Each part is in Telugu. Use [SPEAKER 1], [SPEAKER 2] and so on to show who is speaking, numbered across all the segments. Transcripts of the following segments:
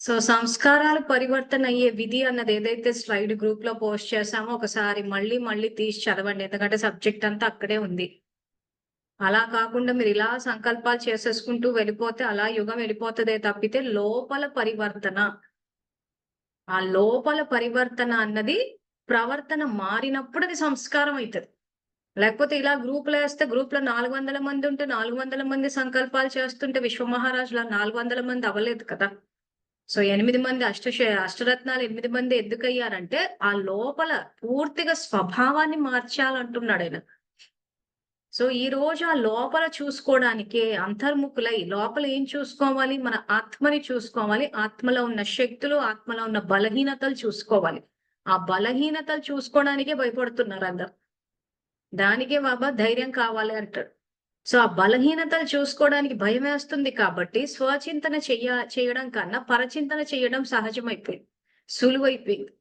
[SPEAKER 1] సో సంస్కారాలు పరివర్తన అయ్యే విధి అన్నది ఏదైతే స్లైడ్ గ్రూప్ లో పోస్ట్ చేసామో ఒకసారి మళ్ళీ మళ్ళీ తీసి చదవండి. ఎందుకంటే సబ్జెక్ట్ అంతా అక్కడే ఉంది. అలా కాకుండా మీరు ఇలా సంకల్పాలు చేసేసుకుంటూ వెళ్ళిపోతే అలా యుగం వెళ్ళిపోతదే తప్పితే లోపల పరివర్తన, ఆ లోపల పరివర్తన అన్నది ప్రవర్తన మారినప్పుడు అది సంస్కారం అయితది. లేకపోతే ఇలా గ్రూప్‌లో ఏస్తే గ్రూప్‌లో 400 మంది ఉంటే 400 మంది సంకల్పాలు చేస్తుంటే విశ్వమహారాజులా 400 మంది అవ్వలేదు కదా! సో 8 మంది అష్టరత్నాలు 8 మంది ఎందుకయ్యారంటే, ఆ లోపల పూర్తిగా స్వభావాన్ని మార్చాలంటున్నాడాయన. సో ఈ రోజు ఆ లోపల చూసుకోవడానికే అంతర్ముఖులై లోపల ఏం చూసుకోవాలి? మన ఆత్మని చూసుకోవాలి. ఆత్మలో ఉన్న శక్తులు, ఆత్మలో ఉన్న బలహీనతలు చూసుకోవాలి. ఆ బలహీనతలు చూసుకోవడానికే భయపడుతున్నారు అందరు. దానికే బాబా ధైర్యం కావాలి అంటాడు. సో ఆ బలహీనతలు చూసుకోవడానికి భయమేస్తుంది కాబట్టి స్వచింతన చేయడం కన్నా పరచింతన చేయడం సహజమైపోయింది. సులువైపోయింది.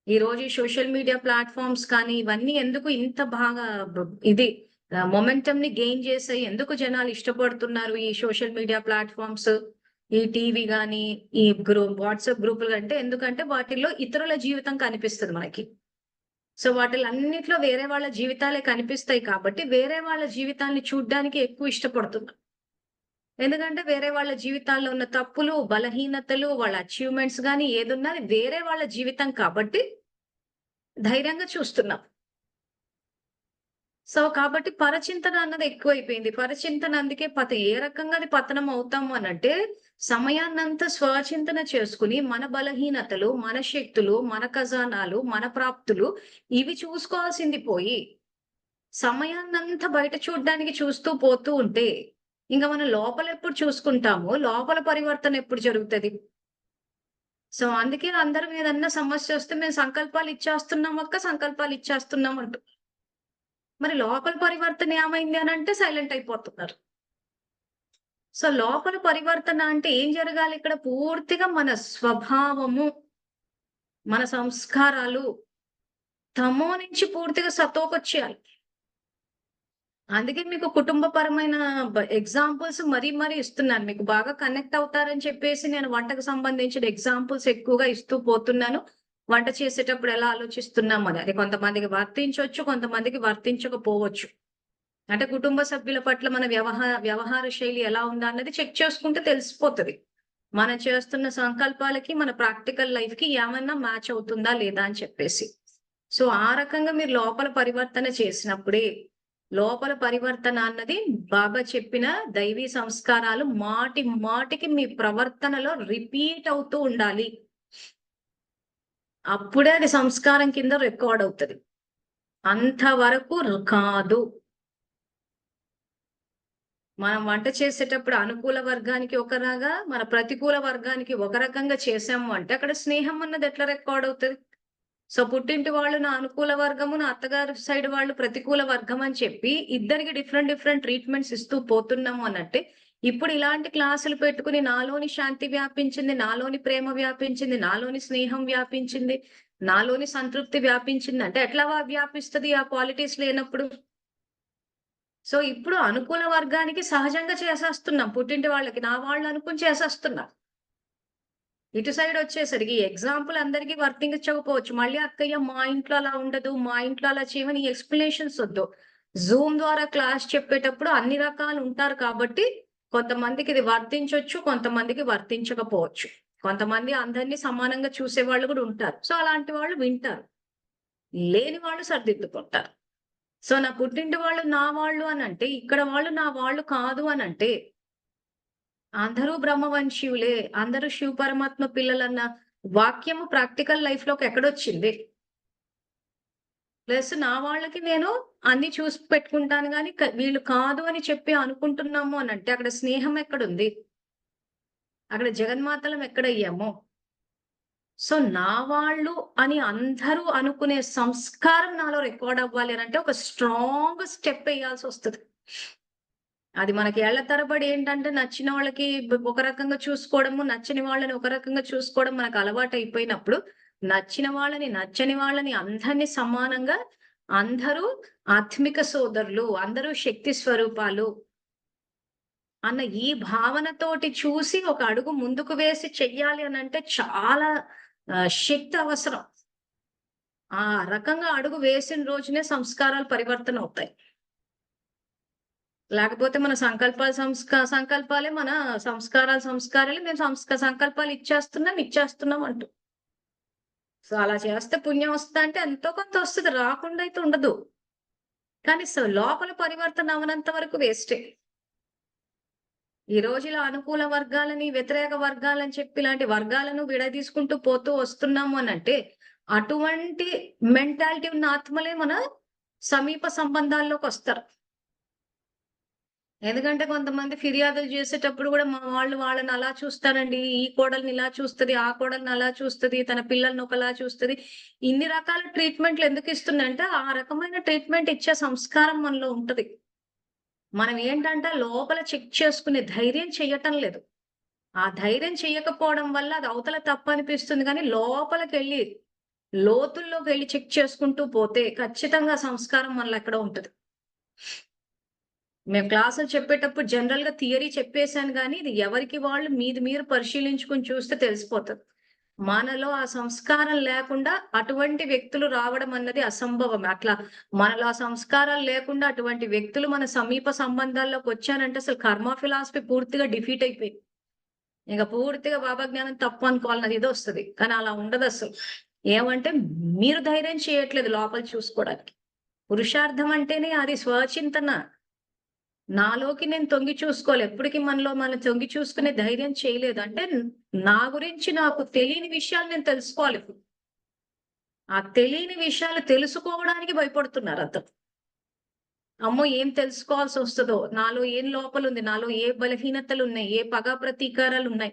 [SPEAKER 1] ఈరోజు ఈ సోషల్ మీడియా ప్లాట్‌ఫార్మ్స్ కానీ ఇవన్నీ ఎందుకు ఇంత బాగా ఇది మొమెంటమ్‌ని గెయిన్ చేసాయి. ఎందుకు జనాలు ఇష్టపడుతున్నారు ఈ సోషల్ మీడియా ప్లాట్‌ఫార్మ్స్, ఈ టీవీ గాని, ఈ వాట్సాప్ గ్రూపులు అంటే ఎందుకంటే వాటిల్లో ఇతరుల జీవితం కనిపిస్తది మనకి. సో వాటిలన్నిట్లో వేరే వాళ్ళ జీవితాలే కనిపిస్తాయి కాబట్టి, వేరే వాళ్ళ జీవితాన్ని చూడ్డానికి ఎక్కువ ఇష్టపడుతున్నా. ఎందుకంటే వేరే వాళ్ళ జీవితాల్లో ఉన్న తప్పులు, బలహీనతలు, వాళ్ళ అచీవ్‌మెంట్స్ గాని ఏదున్నా అది వేరే వాళ్ళ జీవితం కాబట్టి ధైర్యంగా చూస్తున్నాం. సో కాబట్టి పరచింతన అన్నది ఎక్కువైపోయింది. పరచింతన అందుకే ఏ రకంగా అది పతనం అవుతాము అనంటే, సమయాన్నంతా స్వచింతన చేసుకొని మన బలహీనతలు, మన శక్తులు, మన ఖజానాలు, మన ప్రాప్తులు ఇవి చూసుకోవాల్సింది పోయి సమయాన్నంతా బయట చూడ్డానికి చూస్తూ పోతూ ఉంటే, ఇంక మనం లోపలెప్పుడు చూసుకుంటామో, లోపల పరివర్తన ఎప్పుడు జరుగుతది? సో, అందుకే అందరం ఏదన్నా సమస్యొస్తే మేము సంకల్పాలు ఇచ్చేస్తున్నాం అక్క, సంకల్పాలు ఇచ్చేస్తున్నాం అంటూ. మరి లోపల పరివర్తన ఏమైంది అనంటే సైలెంట్ అయిపోతున్నారు. సో, లోపల పరివర్తన అంటే ఏం జరగాలి ఇక్కడ? పూర్తిగా మన స్వభావము, మన సంస్కారాలు తమో నుంచి పూర్తిగా సతోకొచ్చేయాలి. అందుకే మీకు కుటుంబపరమైన ఎగ్జాంపుల్స్ మరీ మరీ ఇస్తున్నాను. మీకు బాగా కనెక్ట్ అవుతారని చెప్పేసి నేను వంటకు సంబంధించిన ఎగ్జాంపుల్స్ ఎక్కువగా ఇస్తూ పోతున్నాను. వంట చేసేటప్పుడు ఎలా ఆలోచిస్తున్నామని. అది కొంతమందికి వర్తించొచ్చు, కొంతమందికి వర్తించకపోవచ్చు. అంటే కుటుంబ సభ్యుల పట్ల మన వ్యవహార శైలి ఎలా ఉందా అన్నది చెక్ చేసుకుంటే తెలిసిపోతది. మనం చేస్తున్న సంకల్పాలకి, మన ప్రాక్టికల్ లైఫ్‌కి ఏమన్నా మ్యాచ్ అవుతుందా లేదా అని చెప్పేసి. సో, ఆ రకంగా మీరు లోపల పరివర్తన చేసినప్పుడే, లోపల పరివర్తన అన్నది బాబా చెప్పిన దైవీ సంస్కారాలు మాటి మాటికి మీ ప్రవర్తనలో రిపీట్ అవుతూ ఉండాలి. అప్పుడే అది సంస్కారం కింద రికార్డ్ అవుతది. అంతవరకు కాదు. మనం వంట చేసేటప్పుడు అనుకూల వర్గానికి ఒకలాగా, మన ప్రతికూల వర్గానికి ఒక రకంగా చేసాము అంటే, అక్కడ స్నేహం అన్నది ఎట్లా రికార్డ్ అవుతది? సో, పుట్టింటి వాళ్ళు నా అనుకూల వర్గము, నా అత్తగారి సైడ్ వాళ్ళు ప్రతికూల వర్గం అని చెప్పి, ఇద్దరికి డిఫరెంట్ డిఫరెంట్ ట్రీట్‌మెంట్స్ ఇస్తూ పోతున్నాము అనంటే, ఇప్పుడు ఇలాంటి క్లాసులు పెట్టుకొని నాలోని శాంతి వ్యాపించింది, నాలోని ప్రేమ వ్యాపించింది, నాలోని స్నేహం వ్యాపించింది, నాలోని సంతృప్తి వ్యాపించింది అంటే ఎట్లా వ్యాపిస్తది ఆ క్వాలిటీస్ లేనప్పుడు? సో, ఇప్పుడు అనుకూల వర్గానికి సహజంగా చేసేస్తున్నాం. పుట్టింటి వాళ్ళకి నా వాళ్ళు అనుకుని చేసేస్తున్నాం. ఇటు సైడ్ వచ్చేసరికి ఎగ్జాంపుల్ అందరికి వర్తించకపోవచ్చు. మళ్ళీ అక్కయ్య మా ఇంట్లో అలా ఉండదు. మా ఇంట్లో అలా చేయమని ఎక్స్‌ప్లనేషన్స్ వద్దు. జూమ్ ద్వారా క్లాస్ చెప్పేటప్పుడు అన్ని రకాలు ఉంటారు కాబట్టి కొంతమందికి ఇది వర్తించొచ్చు. కొంతమందికి వర్తించకపోవచ్చు. కొంతమంది అందరిని సమానంగా చూసేవాళ్ళు కూడా ఉంటారు. సో, అలాంటి వాళ్ళు వింటారు. లేని వాళ్ళు సరిదిద్దుకుంటారు. సో, నా పుట్టింటి వాళ్ళు నా వాళ్ళు అనంటే, ఇక్కడ వాళ్ళు నా వాళ్ళు కాదు అనంటే, అందరూ బ్రహ్మవంశీయులే, అందరూ శివ పరమాత్మ పిల్లలన్న వాక్యము ప్రాక్టికల్ లైఫ్‌లోకి ఎక్కడొచ్చింది? ప్లస్ నా వాళ్ళకి నేను అన్ని చూసి పెట్టుకుంటాను గానీ, వీళ్ళు కాదు అని చెప్పి అనుకుంటున్నాము అనంటే, అక్కడ స్నేహం ఎక్కడుంది? అక్కడ జగన్మాతలం ఎక్కడయ్యాము? సో, నా వాళ్ళు అని అందరూ అనుకునే సంస్కారం నాలో రికార్డ్ అవ్వాలి అనంటే, ఒక స్ట్రాంగ్ స్టెప్ ఎయ్యాల్సొస్తది. అది మనకి ఏళ్ల తరబడి ఏంటంటే నచ్చిన వాళ్ళకి ఒక రకంగా చూసుకోవడము, నచ్చని వాళ్ళని ఒక రకంగా చూసుకోవడం మనకు అలవాటయిపోయినప్పుడు, నచ్చిన వాళ్ళని, నచ్చని వాళ్ళని అందరిని సమానంగా అందరూ ఆత్మిక సోదరులు, అందరూ శక్తి స్వరూపాలు. అన్న ఈ భావనతోటి చూసి ఒక అడుగు ముందుకు వేసి చెయ్యాలి అనంటే చాలా శక్తి అవసరం. ఆ రకంగా అడుగు వేసిన రోజునే సంస్కారాలు పరివర్తన అవుతాయి. లేకపోతే మన సంకల్పాలే మన సంస్కారాలే మేము సంకల్పాలు ఇచ్చేస్తున్నాం అంటూ. సో, అలా చేస్తే పుణ్యం వస్తదంటే ఎంతో కొంత వస్తది. రాకుండా అయితే ఉండదు. కానీ లోపల పరివర్తన అవ్వనంత వరకు వేస్టే. ఈ రోజు ఇలా అనుకూల వర్గాలని, వ్యతిరేక వర్గాలని చెప్పి ఇలాంటి వర్గాలను విడదీసుకుంటూ పోతూ వస్తున్నాము అనంటే, అటువంటి మెంటాలిటీ ఉన్న ఆత్మలే మన సమీప సంబంధాల్లోకొస్తారు. ఎందుకంటే కొంతమంది ఫిర్యాదులు చేసేటప్పుడు గూడా మా వాళ్ళు వాళ్ళని అలా చూస్తారండి. ఈ కోడల్ని ఇలా చూస్తది, ఆ కోడల్ని అలా చూస్తది, తన పిల్లల్ని ఒకలా చూస్తది. ఇన్ని రకాల ట్రీట్‌మెంట్‌లు ఎందుకిస్తుందంటే, ఆ రకమైన ట్రీట్‌మెంట్ ఇచ్చే సంస్కారం మనలో ఉంటది. మనం ఏంటంటే లోపల చెక్ చేసుకునే ధైర్యం చెయ్యటం లేదు. ఆ ధైర్యం చెయ్యకపోవడం వల్ల అది అవతల తప్పనిపిస్తుంది గానీ, లోపలికెళ్ళి, లోతుల్లోకెళ్ళి చెక్ చేసుకుంటూ పోతే ఖచ్చితంగా సంస్కారం మనలో ఎక్కడో ఉంటది. మేము క్లాసులు చెప్పేటప్పుడు జనరల్‌గా థియరీ చెప్పేసాను గానీ, ఇది ఎవరికి వాళ్ళు మీది మీరు పరిశీలించుకొని చూస్తే తెలిసిపోతది. మనలో ఆ సంస్కారం లేకుండా అటువంటి వ్యక్తులు రావడం అన్నది అసంభవం. అట్లా మనలో ఆ సంస్కారాలు లేకుండా అటువంటి వ్యక్తులు మన సమీప సంబంధాల్లోకొచ్చారంటే అసలు కర్మ ఫిలాసఫీ పూర్తిగా డిఫీట్ అయిపోయింది. ఇక పూర్తిగా బాబా జ్ఞానం తప్పు అనుకోవాలన్నది ఇదొస్తది. కానీ అలా ఉండదసలు. ఏమంటే మీరు ధైర్యం చేయట్లేదు లోపల చూసుకోవడానికి. పురుషార్థం అంటేనే అది స్వచింతన. నాలోకి నేను తొంగి చూసుకోవాలి. ఎప్పటికి మనలో మనం తొంగి చూసుకునే ధైర్యం చేయలేదు. అంటే నా గురించి నాకు తెలియని విషయాలు నేను తెలుసుకోవాలి ఇప్పుడు. ఆ తెలియని విషయాలు తెలుసుకోవడానికి భయపడుతున్నారు అందరూ. అమ్మో! ఏం తెలుసుకోవాల్సొస్తదో, నాలో ఏం లోపలుంది, నాలో ఏ బలహీనతలున్నాయి, ఏ పగా ప్రతీకారాలున్నాయి.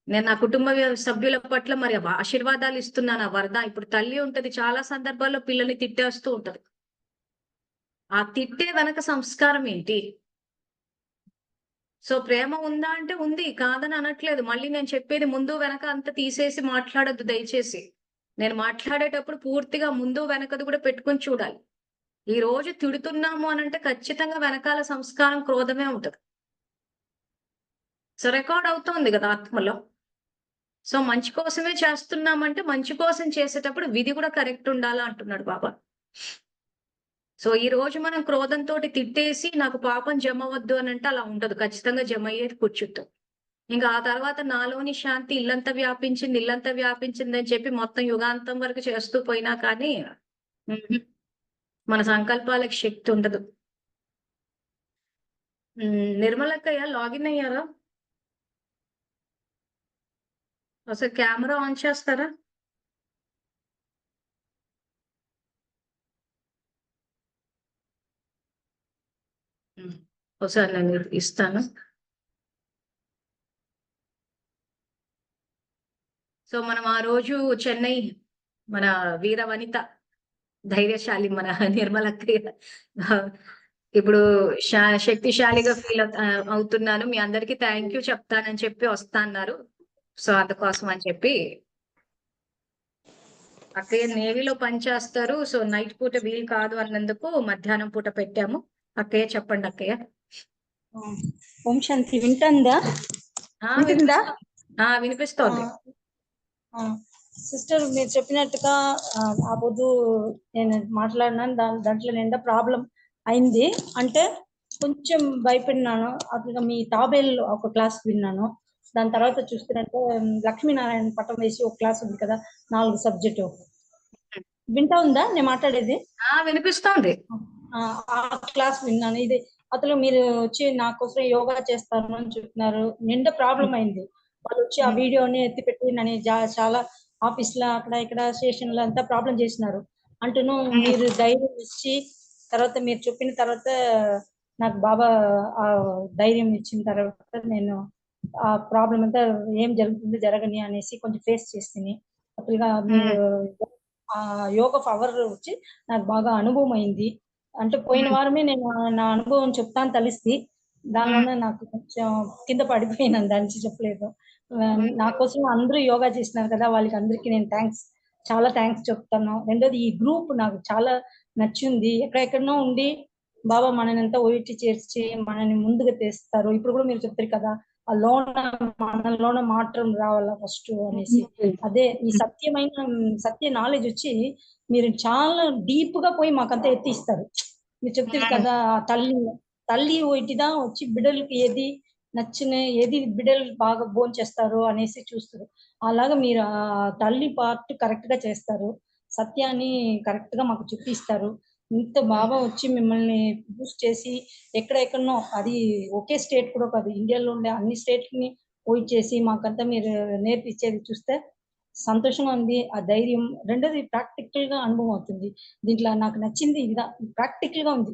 [SPEAKER 1] నేను నా కుటుంబ సభ్యుల పట్ల మరి ఆశీర్వాదాలు ఇస్తున్నానా? ఇప్పుడు తల్లి ఉంటది. చాలా సందర్భాల్లో పిల్లల్ని తిట్టేస్తూ ఉంటది. ఆ తిట్టే వెనక సంస్కారం ఏంటి? సో, ప్రేమ ఉందా అంటే ఉంది. కాదని అనట్లేదు. మళ్ళీ నేను చెప్పేది ముందు వెనక అంతా తీసేసి మాట్లాడొద్దు దయచేసి. నేను మాట్లాడేటప్పుడు పూర్తిగా ముందు వెనకది కూడా పెట్టుకొని చూడాలి. ఈ రోజు తిడుతున్నాము అనంటే ఖచ్చితంగా వెనకాల సంస్కారం, క్రోధమే ఉంటది. సో, రికార్డ్ అవుతోంది గదా ఆత్మలో. సో, మంచి కోసమే చేస్తున్నామంటే మంచి కోసం చేసేటప్పుడు విధి కూడా కరెక్ట్ ఉండాలా అంటున్నాడు బాబా. సో, ఈ రోజు మనం క్రోధంతోటి తిట్టేసి నాకు పాపం జమవద్దు అనంటే అలా ఉండదు. ఖచ్చితంగా జమయ్యేది కూర్చుంటాం. ఇంక ఆ తర్వాత నాలోని శాంతి ఇల్లంతా వ్యాపించిందని చెప్పి మొత్తం యుగాంతం వరకు చేస్తూ పోయినా కానీ హుహు. మన సంకల్పాలకు శక్తి ఉండదు. నిర్మలక్కయ్య లాగిన్ అయ్యారా? ఒకసారి కెమెరా ఆన్ చేస్తారా? హ్మ్. ఒకసారి నేను ఇస్తాను. సో, మనం ఆ రోజు చెన్నై మన వీర వనిత ధైర్యశాలి మన నిర్మలక్కయ్య ఇప్పుడు శక్తిశాలిగా అవుతున్నాను. మీ అందరికి థాంక్ యూ చెప్తానని చెప్పి వస్తా అన్నారు. సో, అందుకోసం అని చెప్పి అక్కయ్య నేవీలో పనిచేస్తారు. సో, నైట్ పూట వీలు కాదు అన్నందుకు మధ్యాహ్నం పూట పెట్టాము. అక్కయ్య చెప్పండి అక్కయ్య.
[SPEAKER 2] ఓం శాంతి వింటుందా? వింటుందా?
[SPEAKER 1] వినిపిస్తోంది.
[SPEAKER 2] సిస్టర్ మీరు చెప్పినట్టుగా ఆ పొద్దు నేను మాట్లాడినాను. దాంట్లో నిండా ప్రాబ్లం అయింది. అంటే కొంచెం భయపడినాను. అట్లా మీ తాబేలు ఒక క్లాస్ విన్నాను. దాని తర్వాత చూస్తున్నట్టే లక్ష్మీనారాయణ పటం వేసి ఒక క్లాస్ ఉంది కదా, 4 సబ్జెక్టు. వింటా ఉందా నేను మాట్లాడేది?
[SPEAKER 1] వినిపిస్తోంది.
[SPEAKER 2] ఆ క్లాస్ విన్నాను. ఇది అసలు మీరు వచ్చి నా కోసం యోగా చేస్తాను అని చెప్తున్నారు. నిండా ప్రాబ్లం అయింది. వాళ్ళు వచ్చి ఆ వీడియోని ఎత్తిపెట్టి నన్ను చాలా ఆఫీస్‌లో అక్కడ ఇక్కడ స్టేషన్‌లో అంతా ప్రాబ్లం చేసినారు. అంటూను మీరు ధైర్యం ఇచ్చి తర్వాత మీరు చెప్పిన తర్వాత నాకు బాబా ధైర్యం ఇచ్చిన తర్వాత నేను ఆ ప్రాబ్లమ్ అంతా ఏం జరుగుతుంది జరగని అనేసి కొంచెం ఫేస్ చేస్తిని. అసలుగా మీరు యోగా పవర్ వచ్చి నాకు బాగా అనుభవం అయింది. అంటే పోయిన వారమే నేను నా అనుభవం చెప్తాను తలిస్తి. దానిలోనే నాకు కొంచెం కింద పడిపోయినాను దానికి చెప్పలేదు. నా కోసం అందరూ యోగా చేసినారు కదా! వాళ్ళకి అందరికీ నేను చాలా థాంక్స్ చెప్తాను. రెండోది ఈ గ్రూప్ నాకు చాలా నచ్చింది. ఎక్కడెక్కడనో ఉండి బాబా మనని ఎంత ఒయిటి చేర్చి మనని ముందుకు తెస్తారు. ఇప్పుడు కూడా మీరు చెప్తారు కదా, ఆ మనలోన మాత్రం రావాలా ఫస్ట్ అనేసి. అదే ఈ సత్య నాలెడ్జ్ వచ్చి మీరు చాలా డీప్ గా పోయి మాకంతా ఎత్తిస్తారు. మీరు చెప్తారు కదా, ఆ తల్లి ఒయిటిదా వచ్చి బిడ్డలకి ఏది నచ్చిన ఏది బిడ్డలు బాగా భోంచేస్తారు అనేసి చూస్తారు. అలాగా మీరు ఆ తల్లి పార్ట్ కరెక్ట్ గా చేస్తారు, సత్యాన్ని కరెక్ట్ గా మాకు చూపిస్తారు. ఇంత బాగా వచ్చి మిమ్మల్ని బూస్ట్ చేసి ఎక్కడెక్కడనో, అది ఒకే స్టేట్ కూడా కాదు, ఇండియాలో ఉండే అన్ని స్టేట్ ని పోయి చేసి మాకంతా మీరు నేర్పించేది చూస్తే సంతోషంగా ఉంది. ఆ ధైర్యం, రెండోది ప్రాక్టికల్ గా అనుభవం అవుతుంది. దీంట్లో నాకు నచ్చింది ఇదా, ప్రాక్టికల్ గా ఉంది.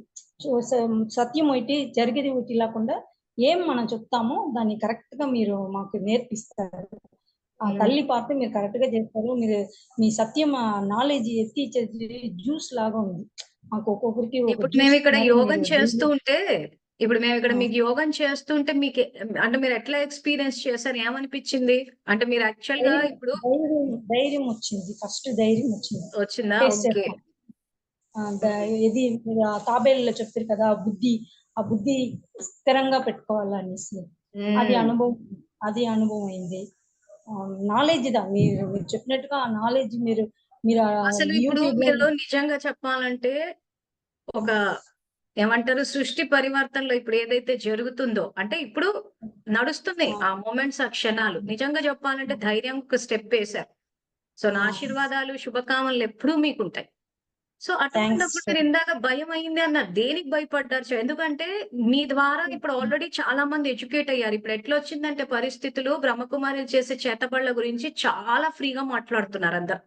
[SPEAKER 2] సత్యం ఒకటి జరిగేది ఒకటి లేకుండా ఏం మనం చెప్తామో దాన్ని కరెక్ట్ గా మీరు మాకు నేర్పిస్తారు. ఆ తల్లి పాత్ర మీరు కరెక్ట్ గా చేస్తారు. మీరు మీ సత్యం నాలెడ్జ్ ఎత్తి ఇచ్చేది జ్యూస్ లాగా ఉంది. మాకు ఒక్కొక్కరికి ఒక
[SPEAKER 1] ఇప్పుడు మేము
[SPEAKER 2] జ్యూస్
[SPEAKER 1] ఇక్కడ
[SPEAKER 2] మరి
[SPEAKER 1] యోగం
[SPEAKER 2] మీరు
[SPEAKER 1] చేస్తూ ఉంటే ఇప్పుడు మేము ఇక్కడ
[SPEAKER 2] ఆ,
[SPEAKER 1] మీకు యోగం చేస్తుంటే మీకు అంటే మీరు ఎట్లా ఎక్స్పీరియన్స్ చేశారు? ఏమనిపించింది? అంటే మీరు యాక్చువల్ గా
[SPEAKER 2] ధైర్యం
[SPEAKER 1] ఇప్పుడు
[SPEAKER 2] ధైర్యం ధైర్యం వచ్చింది. ఫస్ట్ ధైర్యం వచ్చింది.
[SPEAKER 1] వచ్చిందా?
[SPEAKER 2] Face
[SPEAKER 1] okay.
[SPEAKER 2] చేస్తాం. ఇది మీరు ఆ తాబేళ్ళలో చెప్తారు కదా, ఆ బుద్ధి స్థిరంగా పెట్టుకోవాలనేసి. అది
[SPEAKER 1] ఉమ్.
[SPEAKER 2] అనుభవం అది అనుభవం అయింది. నాలెడ్జ్ మీరు చెప్పినట్టుగా ఆ నాలెడ్జ్ మీరు మీరు
[SPEAKER 1] అసలు ఇప్పుడు
[SPEAKER 2] యూట్యూబ్ లో
[SPEAKER 1] మీరు నిజంగా చెప్పాలంటే ఒక ఏమంటారు సృష్టి పరివర్తనలో ఇప్పుడు ఏదైతే జరుగుతుందో అంటే ఇప్పుడు నడుస్తున్నాయి ఆ మూమెంట్స్, ఆ క్షణాలు. నిజంగా చెప్పాలంటే ధైర్యం ఒక స్టెప్ వేశారు. సో నా ఆశీర్వాదాలు, శుభకామనలు ఎప్పుడూ మీకుంటాయి. So
[SPEAKER 2] thanks.
[SPEAKER 1] అటువంటప్పుడు మీరు ఇందాక భయం అయింది అన్నారు. దేనికి భయపడ్డారు? ఎందుకంటే మీ ద్వారా ఇప్పుడు ఆల్రెడీ చాలా మంది ఎడ్యుకేట్ అయ్యారు. ఇప్పుడు ఎట్లా వచ్చిందంటే పరిస్థితులు బ్రహ్మకుమారిలు చేసే చేతబడుల గురించి చాలా ఫ్రీగా మాట్లాడుతున్నారు అందరు.